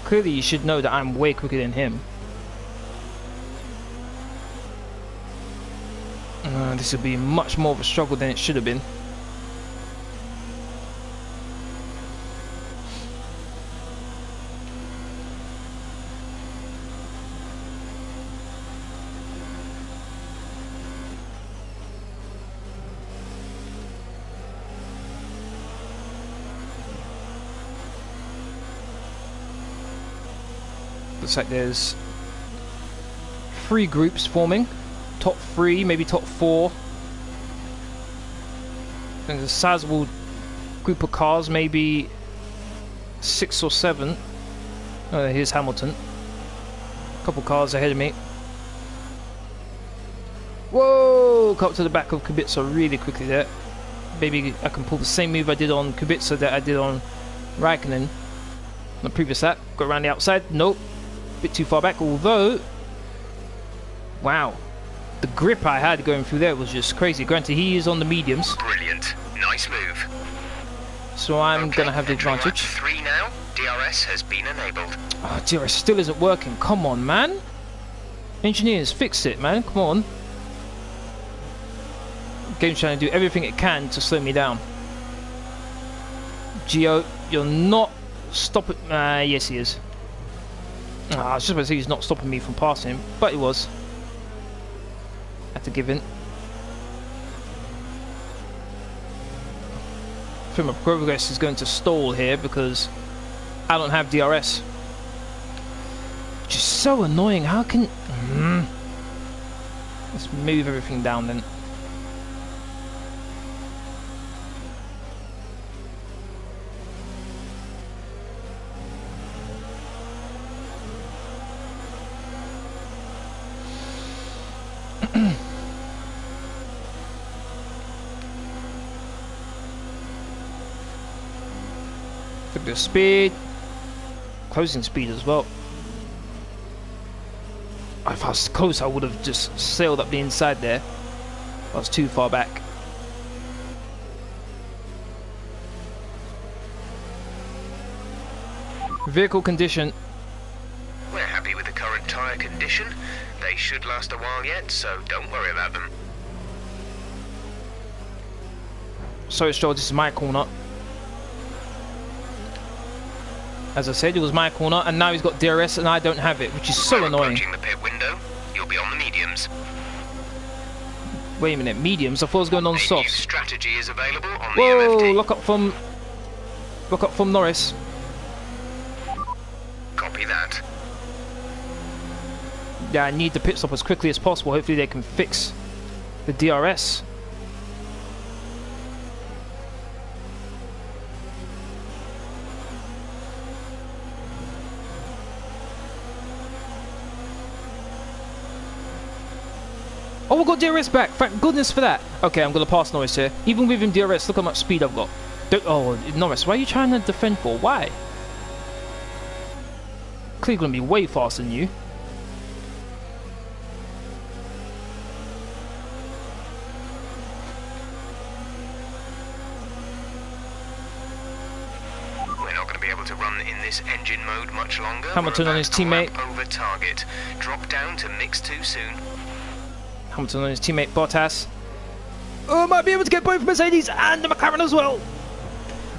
Clearly you should know that I'm way quicker than him. This will be much more of a struggle than it should have been. Looks like there's 3 groups forming. Top 3, maybe top 4. And there's a sizable group of cars, maybe 6 or 7. Here's Hamilton. A couple cars ahead of me. Whoa! Cut to the back of Kubica really quickly there. Maybe I can pull the same move I did on Kubica that I did on Raikkonen. On the previous lap. Got around the outside. Nope. Bit too far back. Although... Wow. The grip I had going through there was just crazy. Granted, he is on the mediums. Brilliant. Nice move. So I'm going to have the advantage. 3 now. DRS has been enabled. Oh, DRS still isn't working. Come on, man. Engineers, fix it, man. Come on. Game's trying to do everything it can to slow me down. Gio, you're not stopping... yes, he is. I was just about to say he's not stopping me from passing him, but he was. Had to give in. I think my progress is going to stall here because I don't have DRS. Which is so annoying. How can... Let's move everything down then. The speed, closing speed as well. If I was close, I would have just sailed up the inside there. I was too far back. Vehicle condition. We're happy with the current tyre condition. They should last a while yet, so don't worry about them. So Stroll, this is my corner. As I said, it was my corner, and now he's got DRS, and I don't have it, which is so annoying. Approaching the pit window, you'll be on the mediums. Wait a minute, mediums? I thought I was going on softs. A new strategy is available on the Whoa! MFT. Lock up from Norris. Copy that. Yeah, I need the pit stop as quickly as possible. Hopefully they can fix the DRS. Oh, we got DRS back. Thank goodness for that. Okay, I'm going to pass Norris here. Even with him DRS, look how much speed I've got. Oh, Norris, why are you trying to defend for? Why? Clearly going to be way faster than you. We're not going to be able to run in this engine mode much longer. Hamilton on his teammate. Over target. Drop down to mix too soon. Hamilton on his teammate Bottas. Oh, might be able to get both Mercedes and the McLaren as well.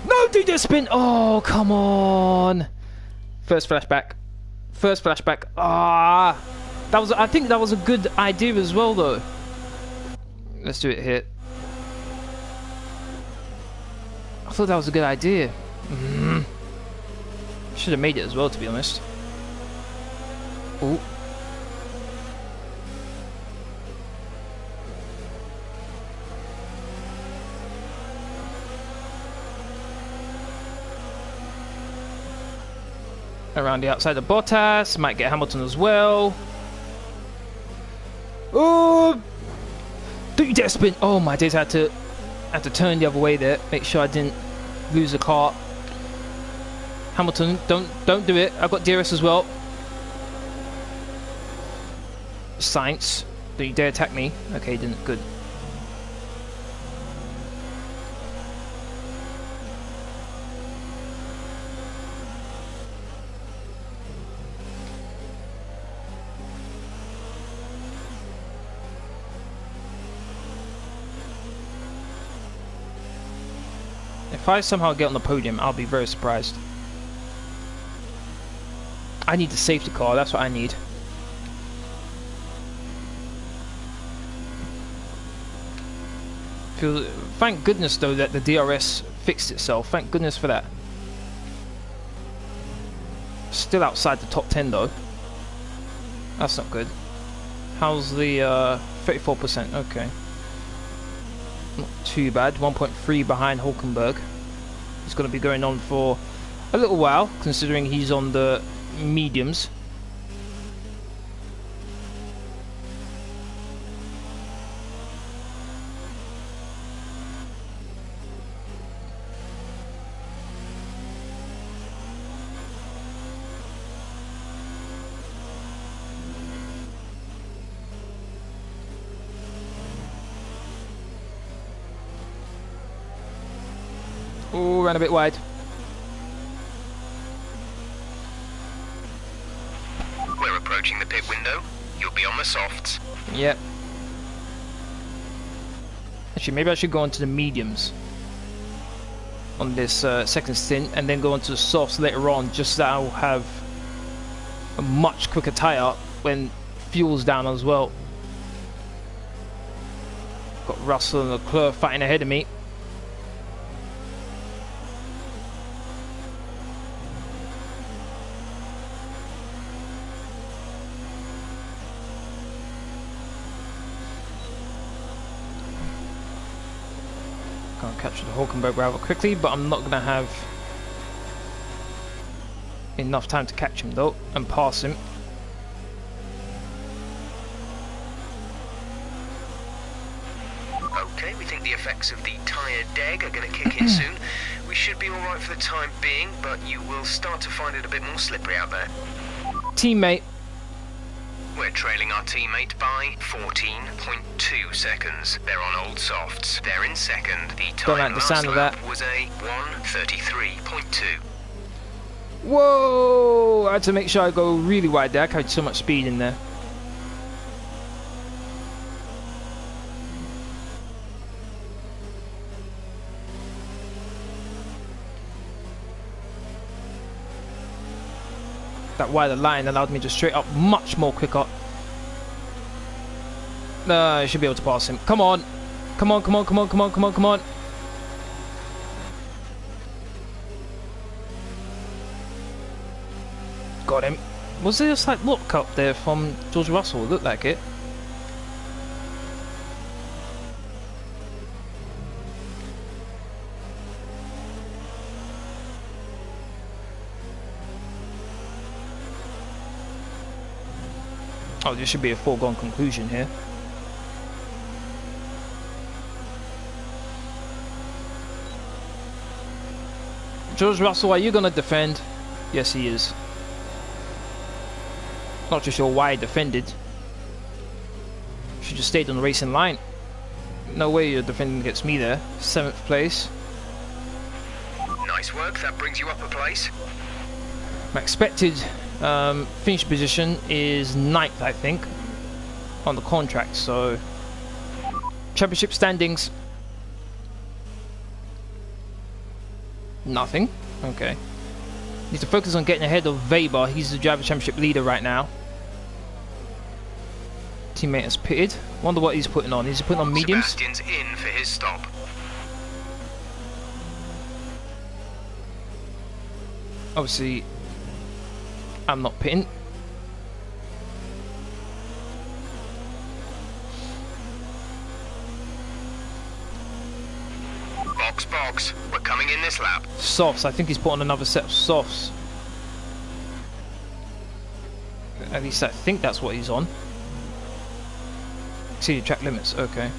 No, do the spin. Oh, come on. First flashback. First flashback. Ah, that was. I think that was a good idea as well, though. Let's do it here. I thought that was a good idea. Should have made it as well, to be honest. Ooh. Around the outside of Bottas, might get Hamilton as well. Oh, do you dare spin? Oh my days, I had to turn the other way there, make sure I didn't lose the car. Hamilton, don't do it. I've got DRS as well. Sainz, don't you dare attack me. Okay, you didn't. Good. If I somehow get on the podium, I'll be very surprised. I need the safety car, that's what I need. Thank goodness though that the DRS fixed itself, thank goodness for that. Still outside the top 10 though. That's not good. How's the 34%? Okay. Not too bad, 1.3 behind Hulkenberg. He's going to be going on for a little while, considering he's on the mediums. Oh, ran a bit wide. We're approaching the pit window. You'll be on the softs. Yep. Actually, maybe I should go on to the mediums on this second stint, and then go on to the softs later on, just so I'll have a much quicker tyre when fuel's down as well. Got Russell and Leclerc fighting ahead of me. Can't capture the Hulkenberg rather quickly, but I'm not going to have enough time to catch him though and pass him. Okay, we think the effects of the tyre deg are going to kick in soon. We should be alright for the time being, but you will start to find it a bit more slippery out there. Teammate. We're trailing our teammate by 14.2 seconds. They're on old softs. They're in second. The Don't time like the sound of last that. lap was a 1:33.2. Whoa! I had to make sure I go really wide there. I carried so much speed in there. That wider line allowed me to straight up much more quicker. I should be able to pass him. Come on. Come on, come on, come on, come on, come on, come on. Got him. Was there a slight look up there from George Russell? It looked like it. Oh, this should be a foregone conclusion here. George Russell, are you going to defend? Yes, he is. Not too sure why he defended. Should just stayed on the racing line. No way you're defending against me there. 7th place. Nice work, that brings you up a place. My expected finish position is 9th, I think, on the contract. So, championship standings. Nothing. Okay. Need to focus on getting ahead of Weber. He's the driver championship leader right now. Teammate has pitted. Wonder what he's putting on. Is he putting on mediums? Sebastian's in for his stop. Obviously, I'm not pitting. Box, box. We're coming in this lap. Softs. I think he's put on another set of softs. At least I think that's what he's on. See track limits. Okay.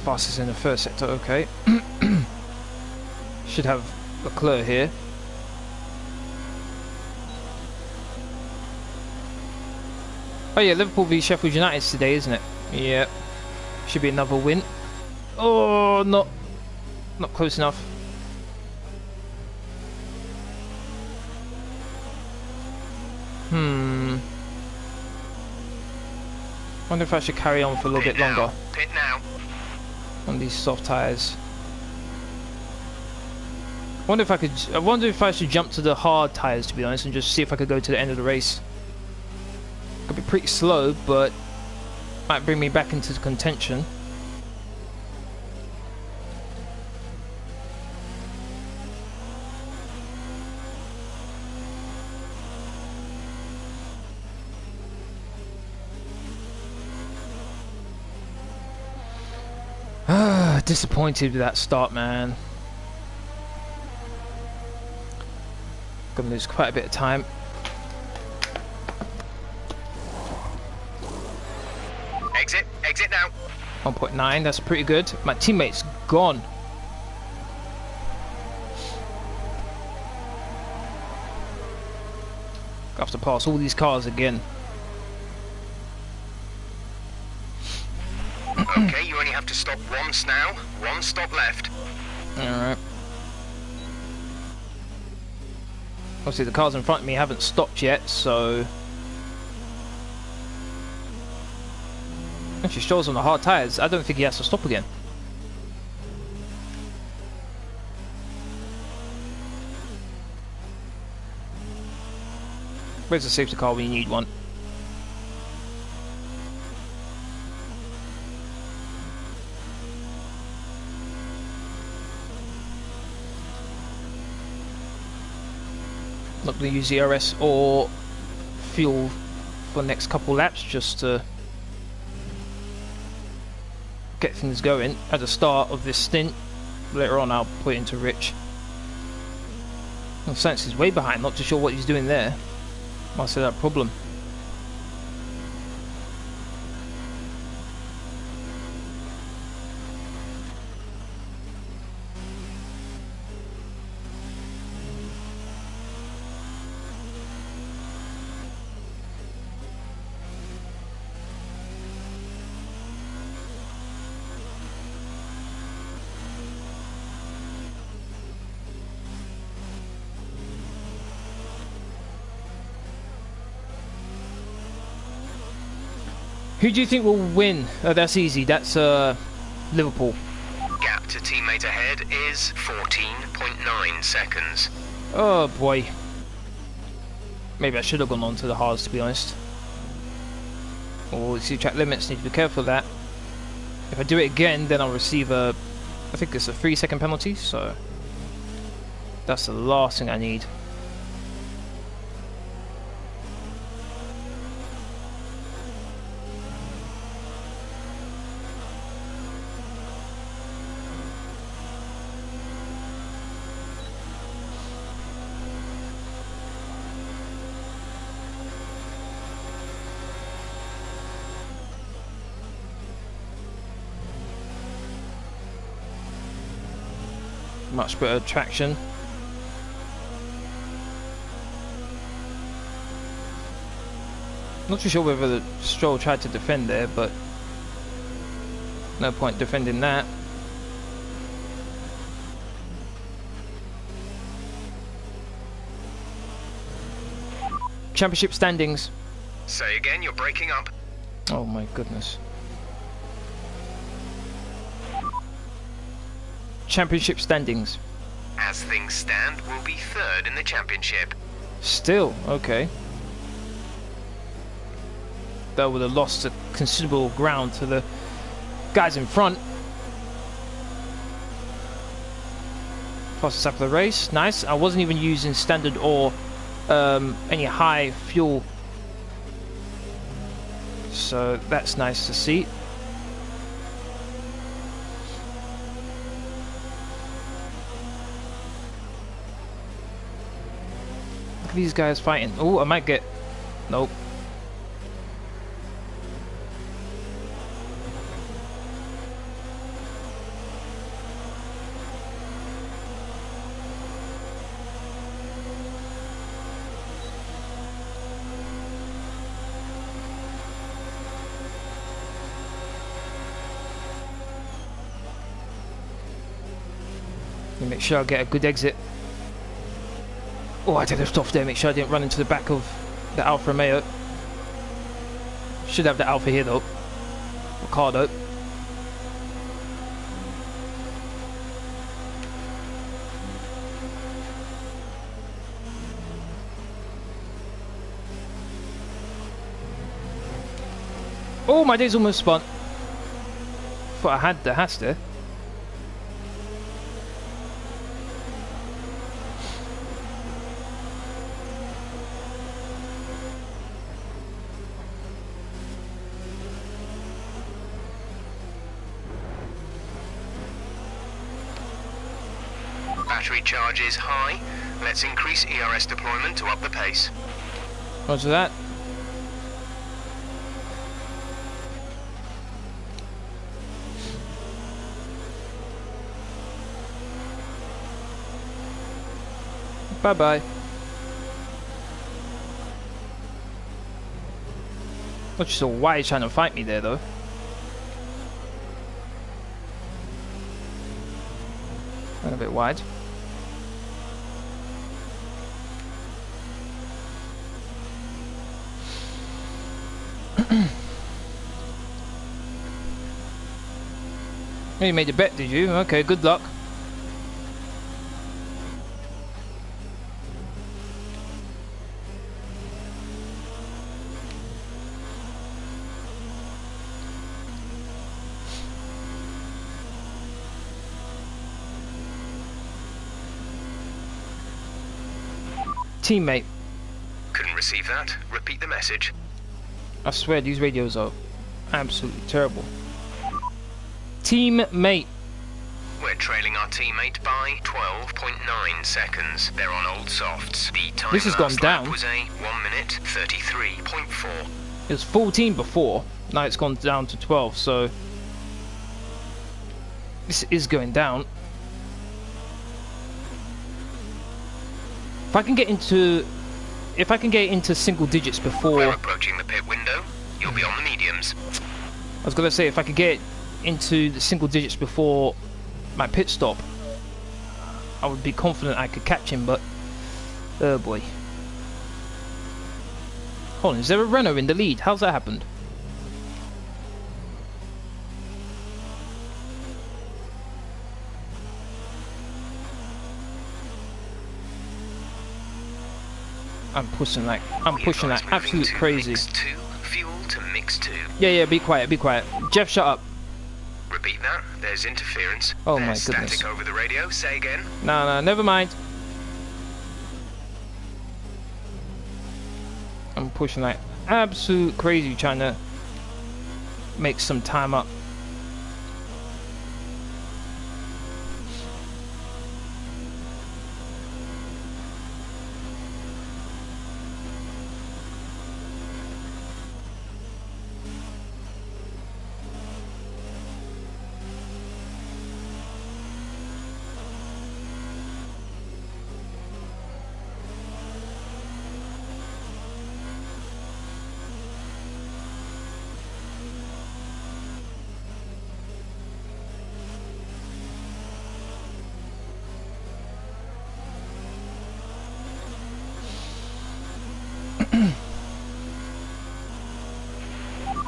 Fastest in the first sector. Okay. Should have Leclerc here. Oh yeah, Liverpool v Sheffield United today, isn't it? Yeah. Should be another win. Oh, not close enough. Wonder if I should carry on for a little bit longer Pit now. on these soft tyres. I wonder if I should jump to the hard tyres, to be honest, and just see if I could go to the end of the race. Could be pretty slow, but might bring me back into the contention. disappointed with that start, man. Gonna lose quite a bit of time. Exit now. 1.9, that's pretty good. My teammate's gone. I have to pass all these cars again. Okay, you only have to stop once now. One stop left. Alright. Obviously the cars in front of me haven't stopped yet, so... Actually shows on the hard tyres. I don't think he has to stop again. Where's the safety car when you need one? Not going to use the RS or fuel for the next couple laps, just to get things going at the start of this stint. Later on I'll put it into Rich. Well, Sainz is way behind, not too sure what he's doing there. Must have that problem. Who do you think will win? Oh, that's easy. That's Liverpool. Gap to teammate ahead is 14.9 seconds. Oh boy. Maybe I should have gone on to the hards, to be honest. Oh, see, track limits, need to be careful of that. If I do it again, then I'll receive a... I think it's a 3-second penalty, so... That's the last thing I need. Much better traction. Not too sure whether the Stroll tried to defend there, but no point defending that. Championship standings. Say again, you're breaking up. Oh my goodness. Championship standings. As things stand, we'll be third in the championship. Still, okay. That would have lost a considerable ground to the guys in front. Fastest lap of the race, nice. I wasn't even using standard or any high fuel, so that's nice to see. These guys fighting. Oh, I might get... Nope. Let me make sure I get a good exit. Oh, I did lift off there, make sure I didn't run into the back of the Alfa Romeo. Should have the Alfa here though. Ricardo. Oh, my day's almost spun. Thought I had the Haas there. Battery charge is high. Let's increase ERS deployment to up the pace. Roger that. Bye-bye. Not sure why he's trying to fight me there, though. Went a bit wide. You made a bet, did you? Okay, good luck. Teammate. Couldn't receive that. Repeat the message. I swear these radios are absolutely terrible. Teammate. We're trailing our teammate by 12.9 seconds. They're on old softs. The time This has gone last down. lap was a 1 minute 33.4. It was 14 before. Now it's gone down to 12, so this is going down. If I can get into single digits before, We're approaching the pit window. You'll be on the mediums. I was gonna say if I could get into the single digits before my pit stop, I would be confident I could catch him. But oh boy, hold on, is there a Renault in the lead? How's that happened? I'm pushing like absolute crazy. Mix 2, fuel to mix 2. Yeah, be quiet, be quiet. Jeff, shut up. Repeat that. There's interference. Oh my There's goodness. static over the radio. Say again. No, never mind. I'm pushing like absolute crazy, trying to make some time up.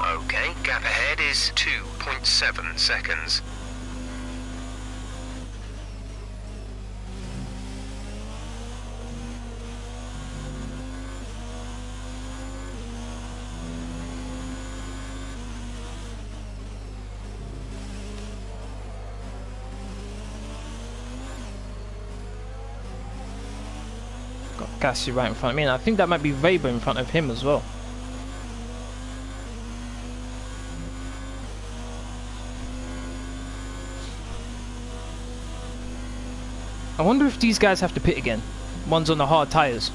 Okay, gap ahead is 2.7 seconds. Got Gasly right in front of me, and I think that might be Weber in front of him as well. I wonder if these guys have to pit again. One's on the hard tyres.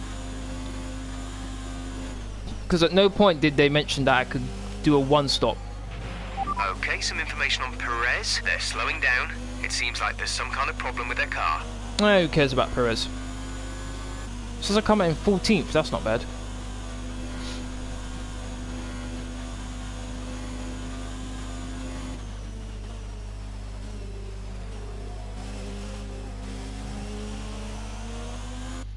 Because at no point did they mention that I could do a one stop. Okay, some information on Perez. They're slowing down. It seems like there's some kind of problem with their car. Who cares about Perez? Says I come in 14th, that's not bad.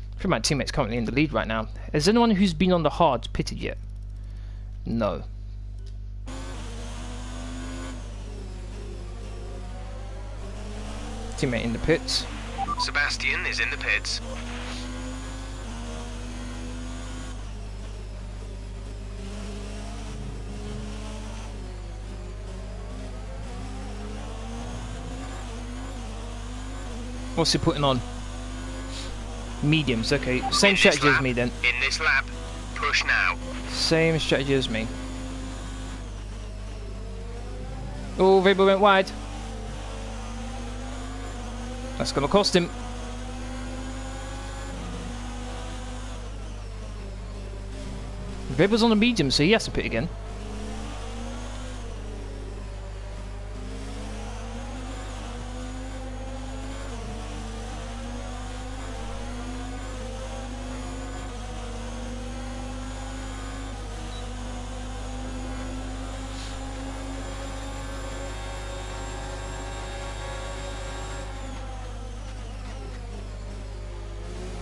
I think my teammate's currently in the lead right now. Is anyone who's been on the hards pitted yet? No. Teammate in the pits. Sebastian is in the pits. What's he putting on? Mediums, okay. Same strategy as me then. In this lap, push now. Same strategy as me. Oh, Weber went wide. That's gonna cost him. Weber's on the medium, so he has to pit again.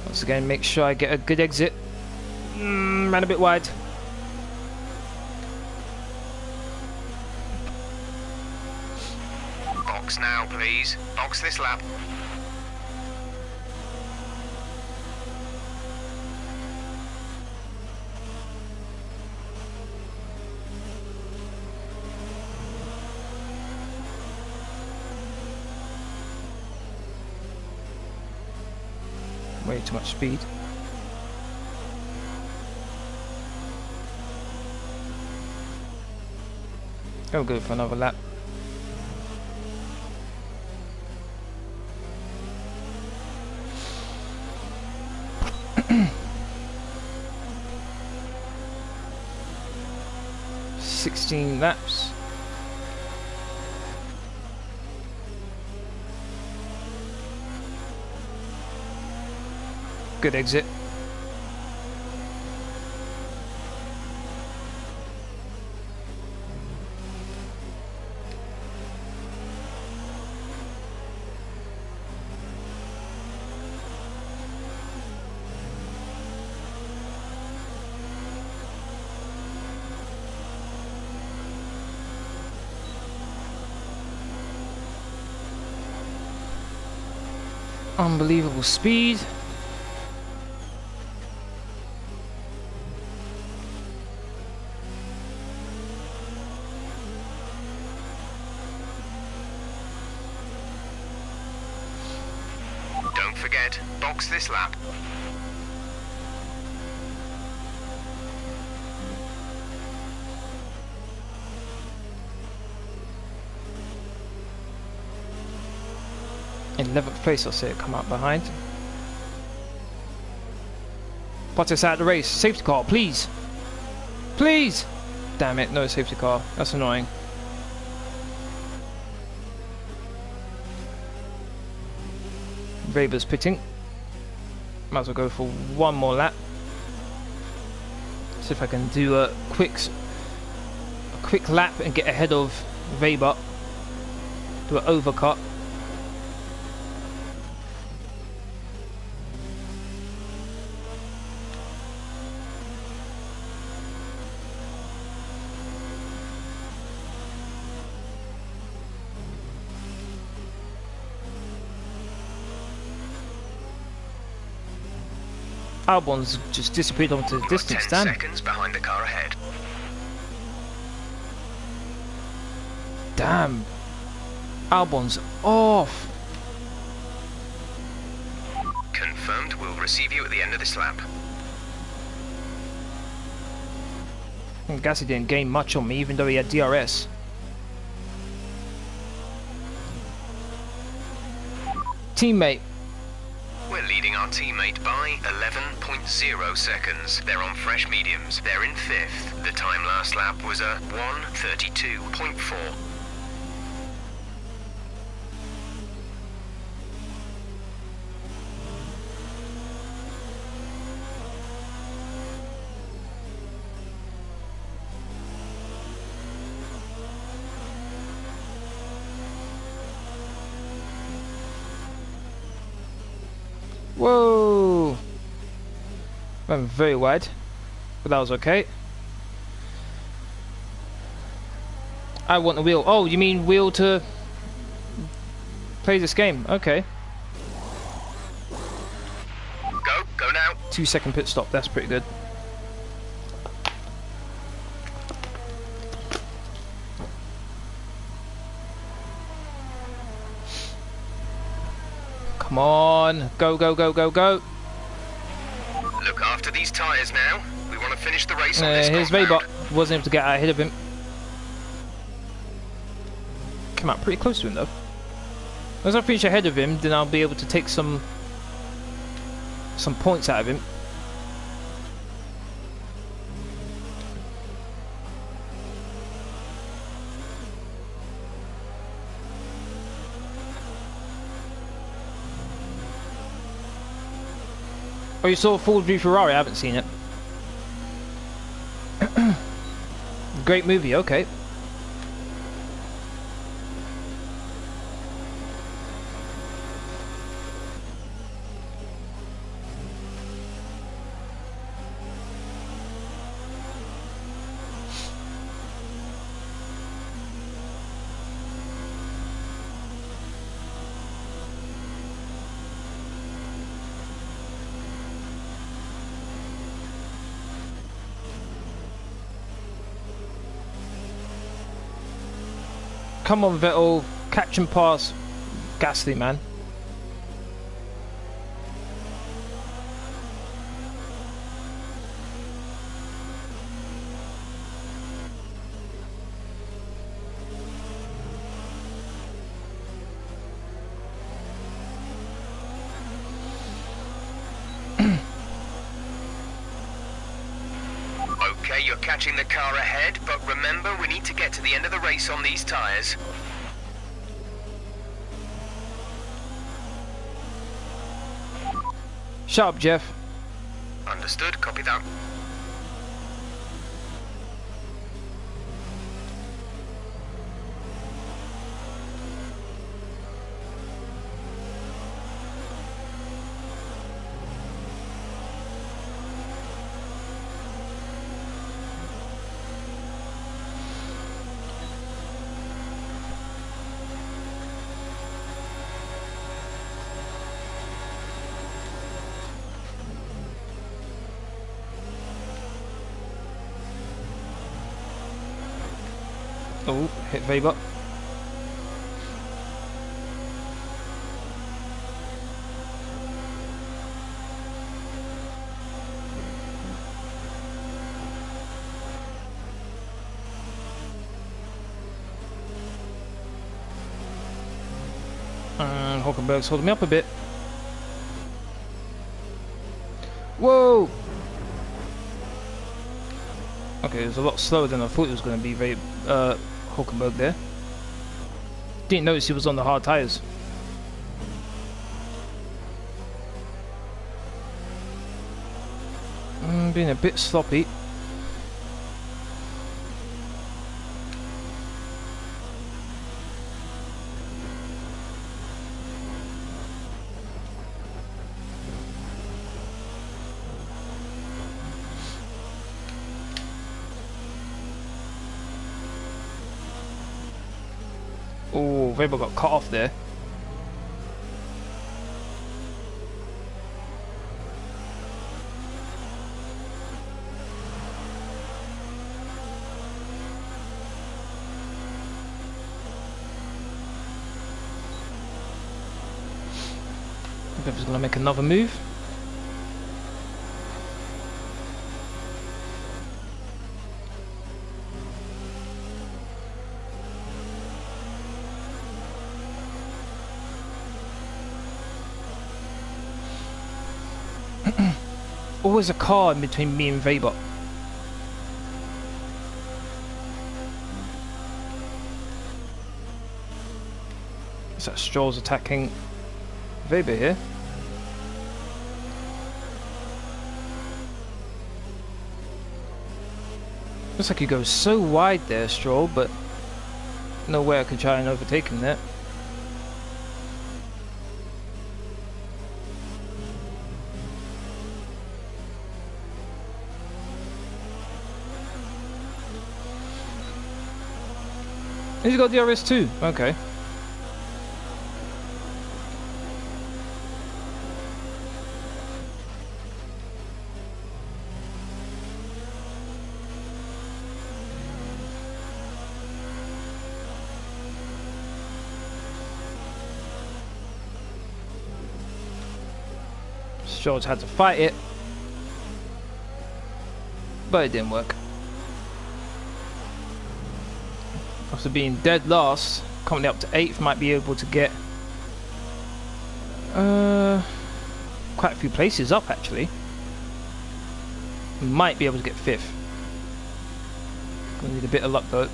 Once again, make sure I get a good exit. Ran a bit wide. Box now, please. Box this lap. Way too much speed. I'll go for another lap. $16 laps. Good exit. Unbelievable speed. Don't forget, box this lap. In 11th place, I'll say it come out behind. Bottas out of the race. Safety car, please. Please! Damn it, no safety car. That's annoying. Weber's pitting. Might as well go for one more lap. See if I can do a quick lap and get ahead of Weber. Do an overcut. Albon's just disappeared onto the distance, 10 damn. seconds behind the car ahead. Damn. Albon's off. Confirmed, we'll receive you at the end of this lap. And Gasly didn't gain much on me, even though he had DRS. Teammate. We're leading our teammate by 11.0 seconds. They're on fresh mediums. They're in 5th. The time last lap was a 1:32.4. Whoa! Went very wide, but that was okay. I want the wheel. Oh, you mean wheel to play this game? Okay. Go now. 2-second pit stop. That's pretty good. Come on, go, go, go, go, go. Look after these tyres now. We want to finish the race on this Here's compound. Weber. Wasn't able to get out ahead of him. Came out pretty close to him though. As I finish ahead of him, then I'll be able to take some points out of him. Oh, you saw Ford v Ferrari? I haven't seen it. Great movie, okay. Come on, Vettel, catch and pass Gasly, man. Okay, you're catching the car ahead, but remember, we need to get to the end of the race on these tyres. Shut up, Jeff. Understood, copy that. Oh, hit Weber. And Hülkenberg's holding me up a bit. Whoa! Okay, it was a lot slower than I thought it was going to be. Hülkenberg there. Didn't notice he was on the hard tyres. Being a bit sloppy. Oh, Weber got cut off there. Weber's going to make another move. Always a car in between me and Weber. Is that Stroll's attacking Weber here? Looks like he goes so wide there, Stroll, but no way I can try and overtake him there. He's got DRS too. Okay. George had to fight it, but it didn't work. After being dead last, coming up to 8th, might be able to get quite a few places up actually. Might be able to get 5th. Gonna need a bit of luck though.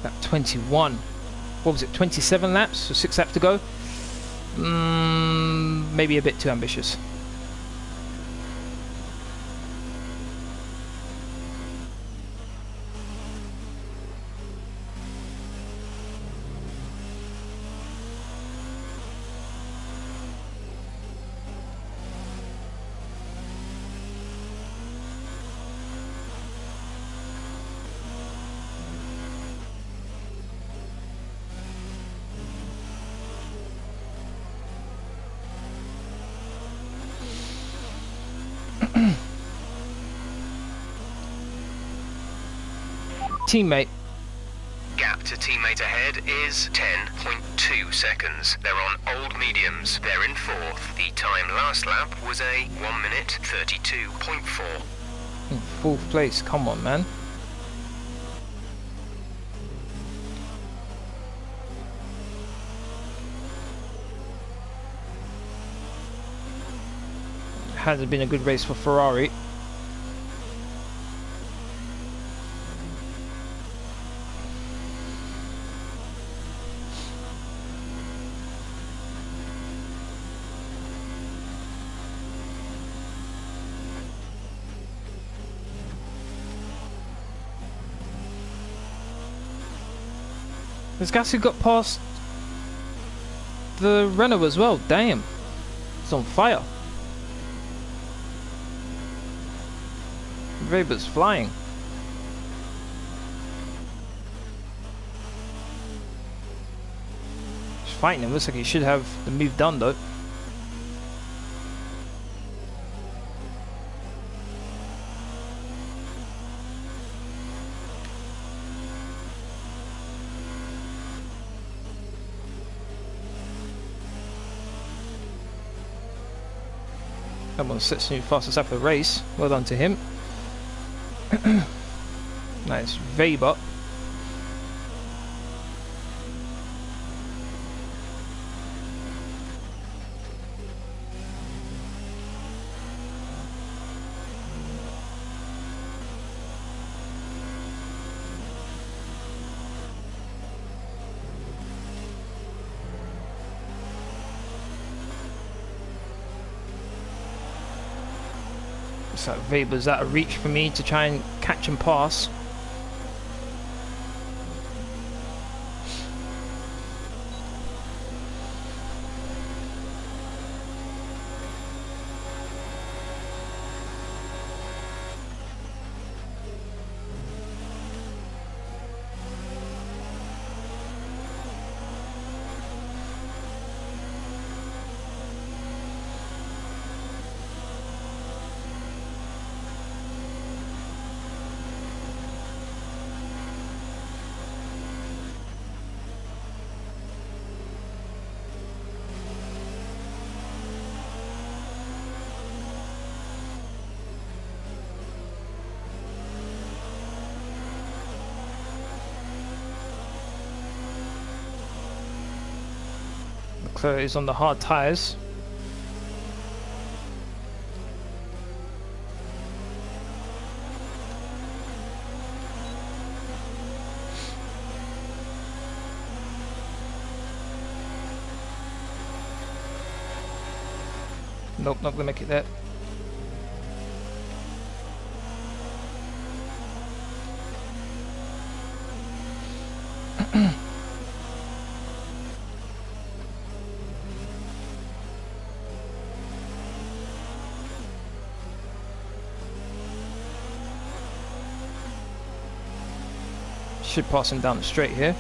Lap 21. What was it? 27 laps, so 6 laps to go. Maybe a bit too ambitious. Teammate. Gap to teammate ahead is 10.2 seconds. They're on old mediums. They're in fourth. The time last lap was a 1 minute 32.4. In fourth place, come on, man. Hasn't been a good race for Ferrari. This Gasly got past the Renault as well. Damn, it's on fire. Weber's flying. He's fighting him. Looks like he should have the move done though. Someone sets new fastest lap of the race. Well done to him. Nice, Weber. So Weber's out of reach for me to try and catch and pass. Leclerc is on the hard tyres. Nope, not gonna make it there. Should pass him down the straight here.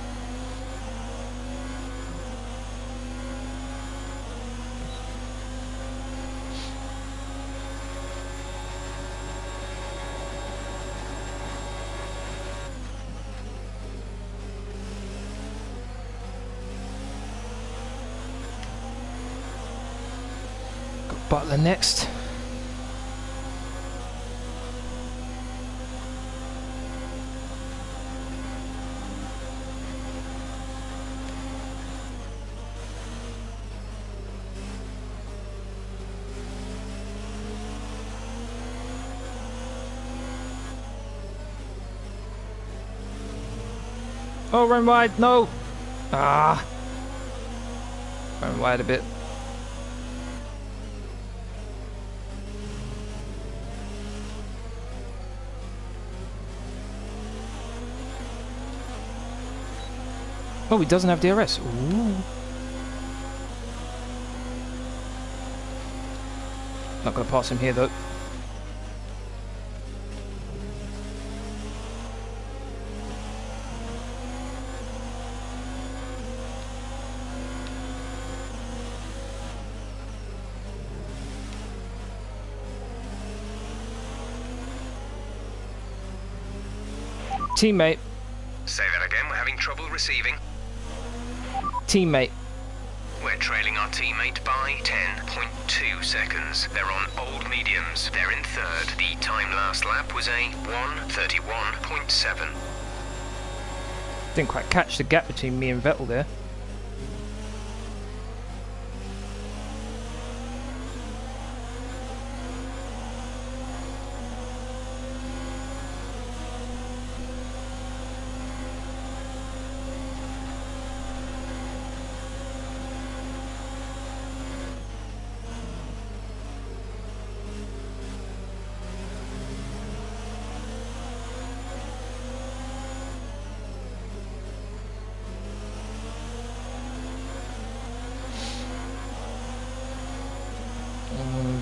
Got Butler next. Oh, run wide. No. Ah. Run wide a bit. Oh, he doesn't have DRS. Ooh. Not going to pass him here, though. Teammate. Say that again, we're having trouble receiving. Teammate. We're trailing our teammate by 10.2 seconds. They're on old mediums. They're in third. The time last lap was a 1:31.7. Didn't quite catch the gap between me and Vettel there.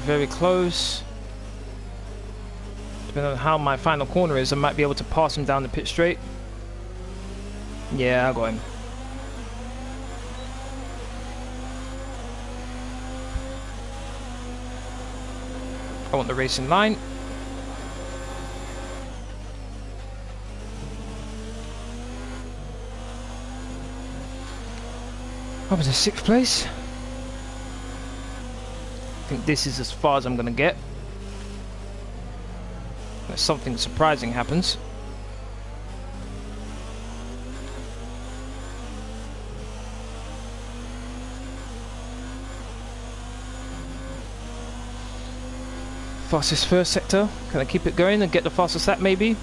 Very close. Depending on how my final corner is, I might be able to pass him down the pit straight. Yeah, I got him. I want the racing line. I was in 6th place. I think this is as far as I'm going to get. Unless something surprising happens. Fastest first sector. Can I keep it going and get the fastest lap maybe?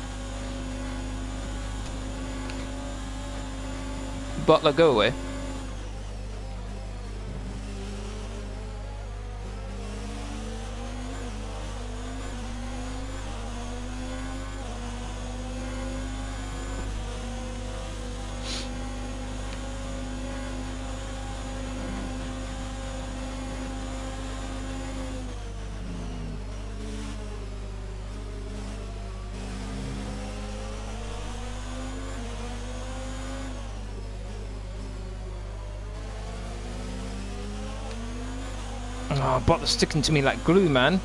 Butler, go away. Oh, Butler's sticking to me like glue, man.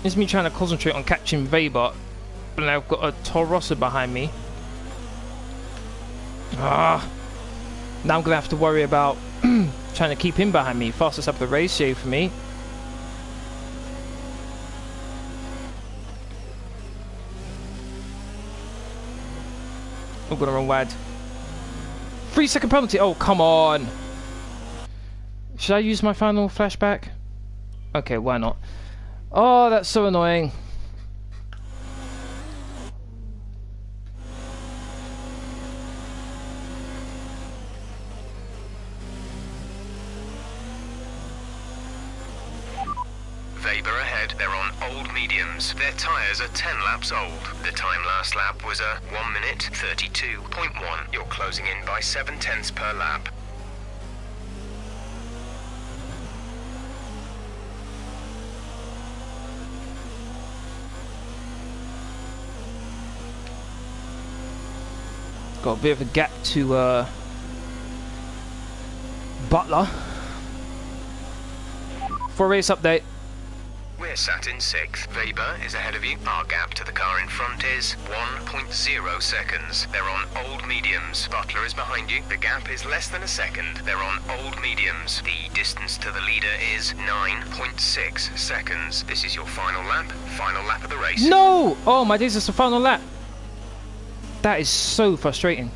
It's me trying to concentrate on catching Weber, but I've got a Toro Rosso behind me. Ah, now I'm gonna have to worry about trying to keep him behind me. Fastest up the race, yay for me. I'm gonna run wide. 3-second penalty. Oh, come on. Should I use my final flashback? Okay, why not? Oh, that's so annoying. Weber ahead. They're on old mediums. Their tyres are 10 laps old. The time last lap was a 1:32.1. You're closing in by 0.7 per lap. Got a bit of a gap to Butler. For a race update. We're sat in 6th. Weber is ahead of you. Our gap to the car in front is 1.0 seconds. They're on old mediums. Butler is behind you. The gap is less than a second. They're on old mediums. The distance to the leader is 9.6 seconds. This is your final lap. Final lap of the race. No! Oh my days, it's the final lap. That is so frustrating.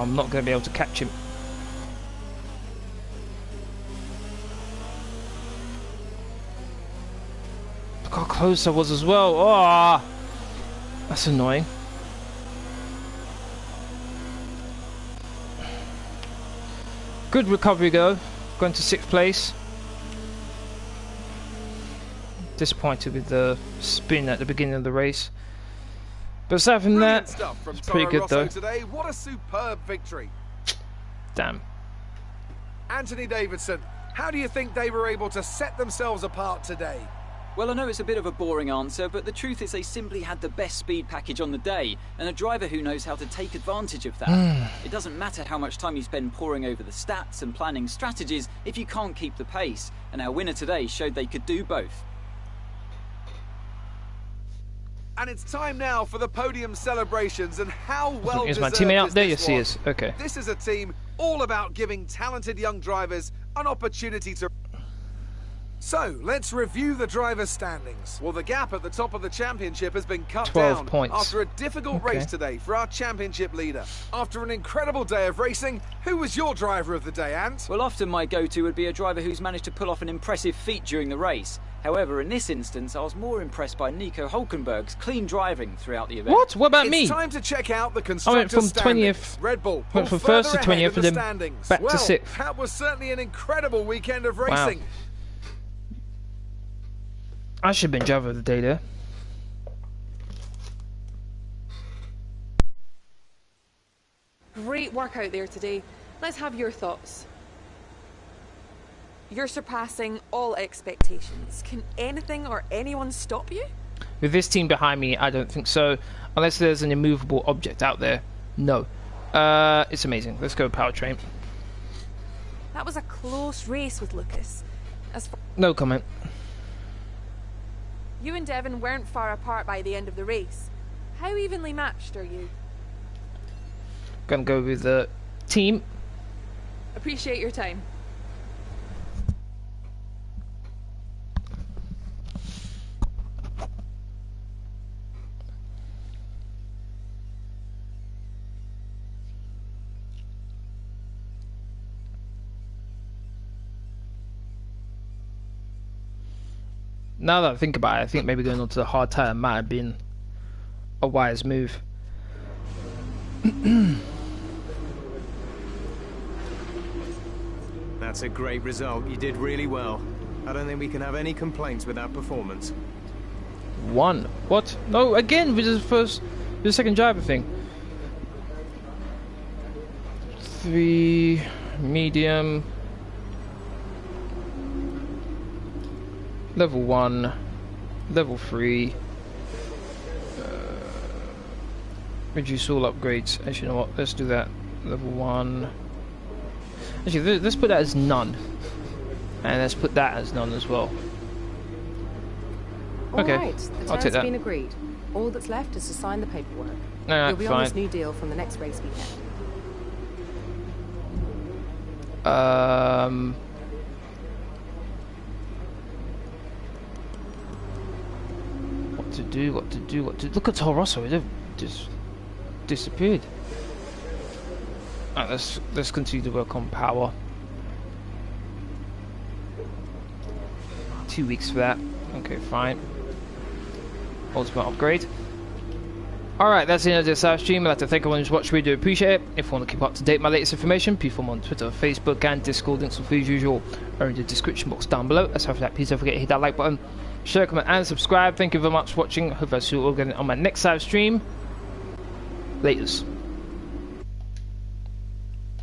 I'm not going to be able to catch him. Look how close I was as well. Oh, that's annoying. Good recovery though, going to 6th place. Disappointed with the spin at the beginning of the race. But aside from that, it's pretty good though. Today. What a superb victory. Damn. Anthony Davidson, how do you think they were able to set themselves apart today? Well, I know it's a bit of a boring answer, but the truth is they simply had the best speed package on the day, and a driver who knows how to take advantage of that. It doesn't matter how much time you spend poring over the stats and planning strategies if you can't keep the pace, and our winner today showed they could do both. And it's time now for the podium celebrations, and how well Is my deserved teammate up is there? this Yes, he one. is. Okay. This is a team all about giving talented young drivers an opportunity to... So, let's review the drivers' standings. Well, the gap at the top of the championship has been cut 12 down points. after a difficult race today for our championship leader. After an incredible day of racing, who was your driver of the day, Ant? Well, often my go-to would be a driver who's managed to pull off an impressive feat during the race. However, in this instance, I was more impressed by Nico Hulkenberg's clean driving throughout the event. What? What about me? It's time to check out the I constructors' went from standings. 20th. Red Bull Went from pulled further first to ahead 20th of and the then standings. back to Well, 6th. that was certainly an incredible weekend of racing. Wow. I should have been driver of the day there. Great work out there today. Let's have your thoughts. You're surpassing all expectations. Can anything or anyone stop you? With this team behind me, I don't think so. Unless there's an immovable object out there. No. It's amazing. Let's go powertrain. That was a close race with Lucas. No comment. You and Devon weren't far apart by the end of the race. How evenly matched are you? Gonna go with the team. Appreciate your time. Now that I think about it, I think maybe going on to the hard tire might have been a wise move. That's a great result. You did really well. I don't think we can have any complaints with that performance. 1. What? No, again with the second driver thing. 3 medium. Level 1, level 3, reduce all upgrades. Actually, you know what? Let's do that. Level 1. Actually, let's put that as none, and let's put that as none as well. Okay, All right, the I'll take terms have that. been agreed. All that's left is to sign the paperwork. Alright, You'll be on this fine. new deal from the next race weekend. What to do? Look at Toro Rosso, it just disappeared. Alright, let's continue to work on power. 2 weeks for that. Okay, fine. Ultimate upgrade. Alright, that's the end of this live stream. I'd like to thank everyone who's watched. We do appreciate it. If you want to keep up to date with my latest information, please follow me on Twitter, Facebook, and Discord. Links will be as usual are in the description box down below. Aside from that, please don't forget to hit that like button, share, comment, and subscribe. Thank you very much for watching. Hope I see you all again on my next live stream. Laters.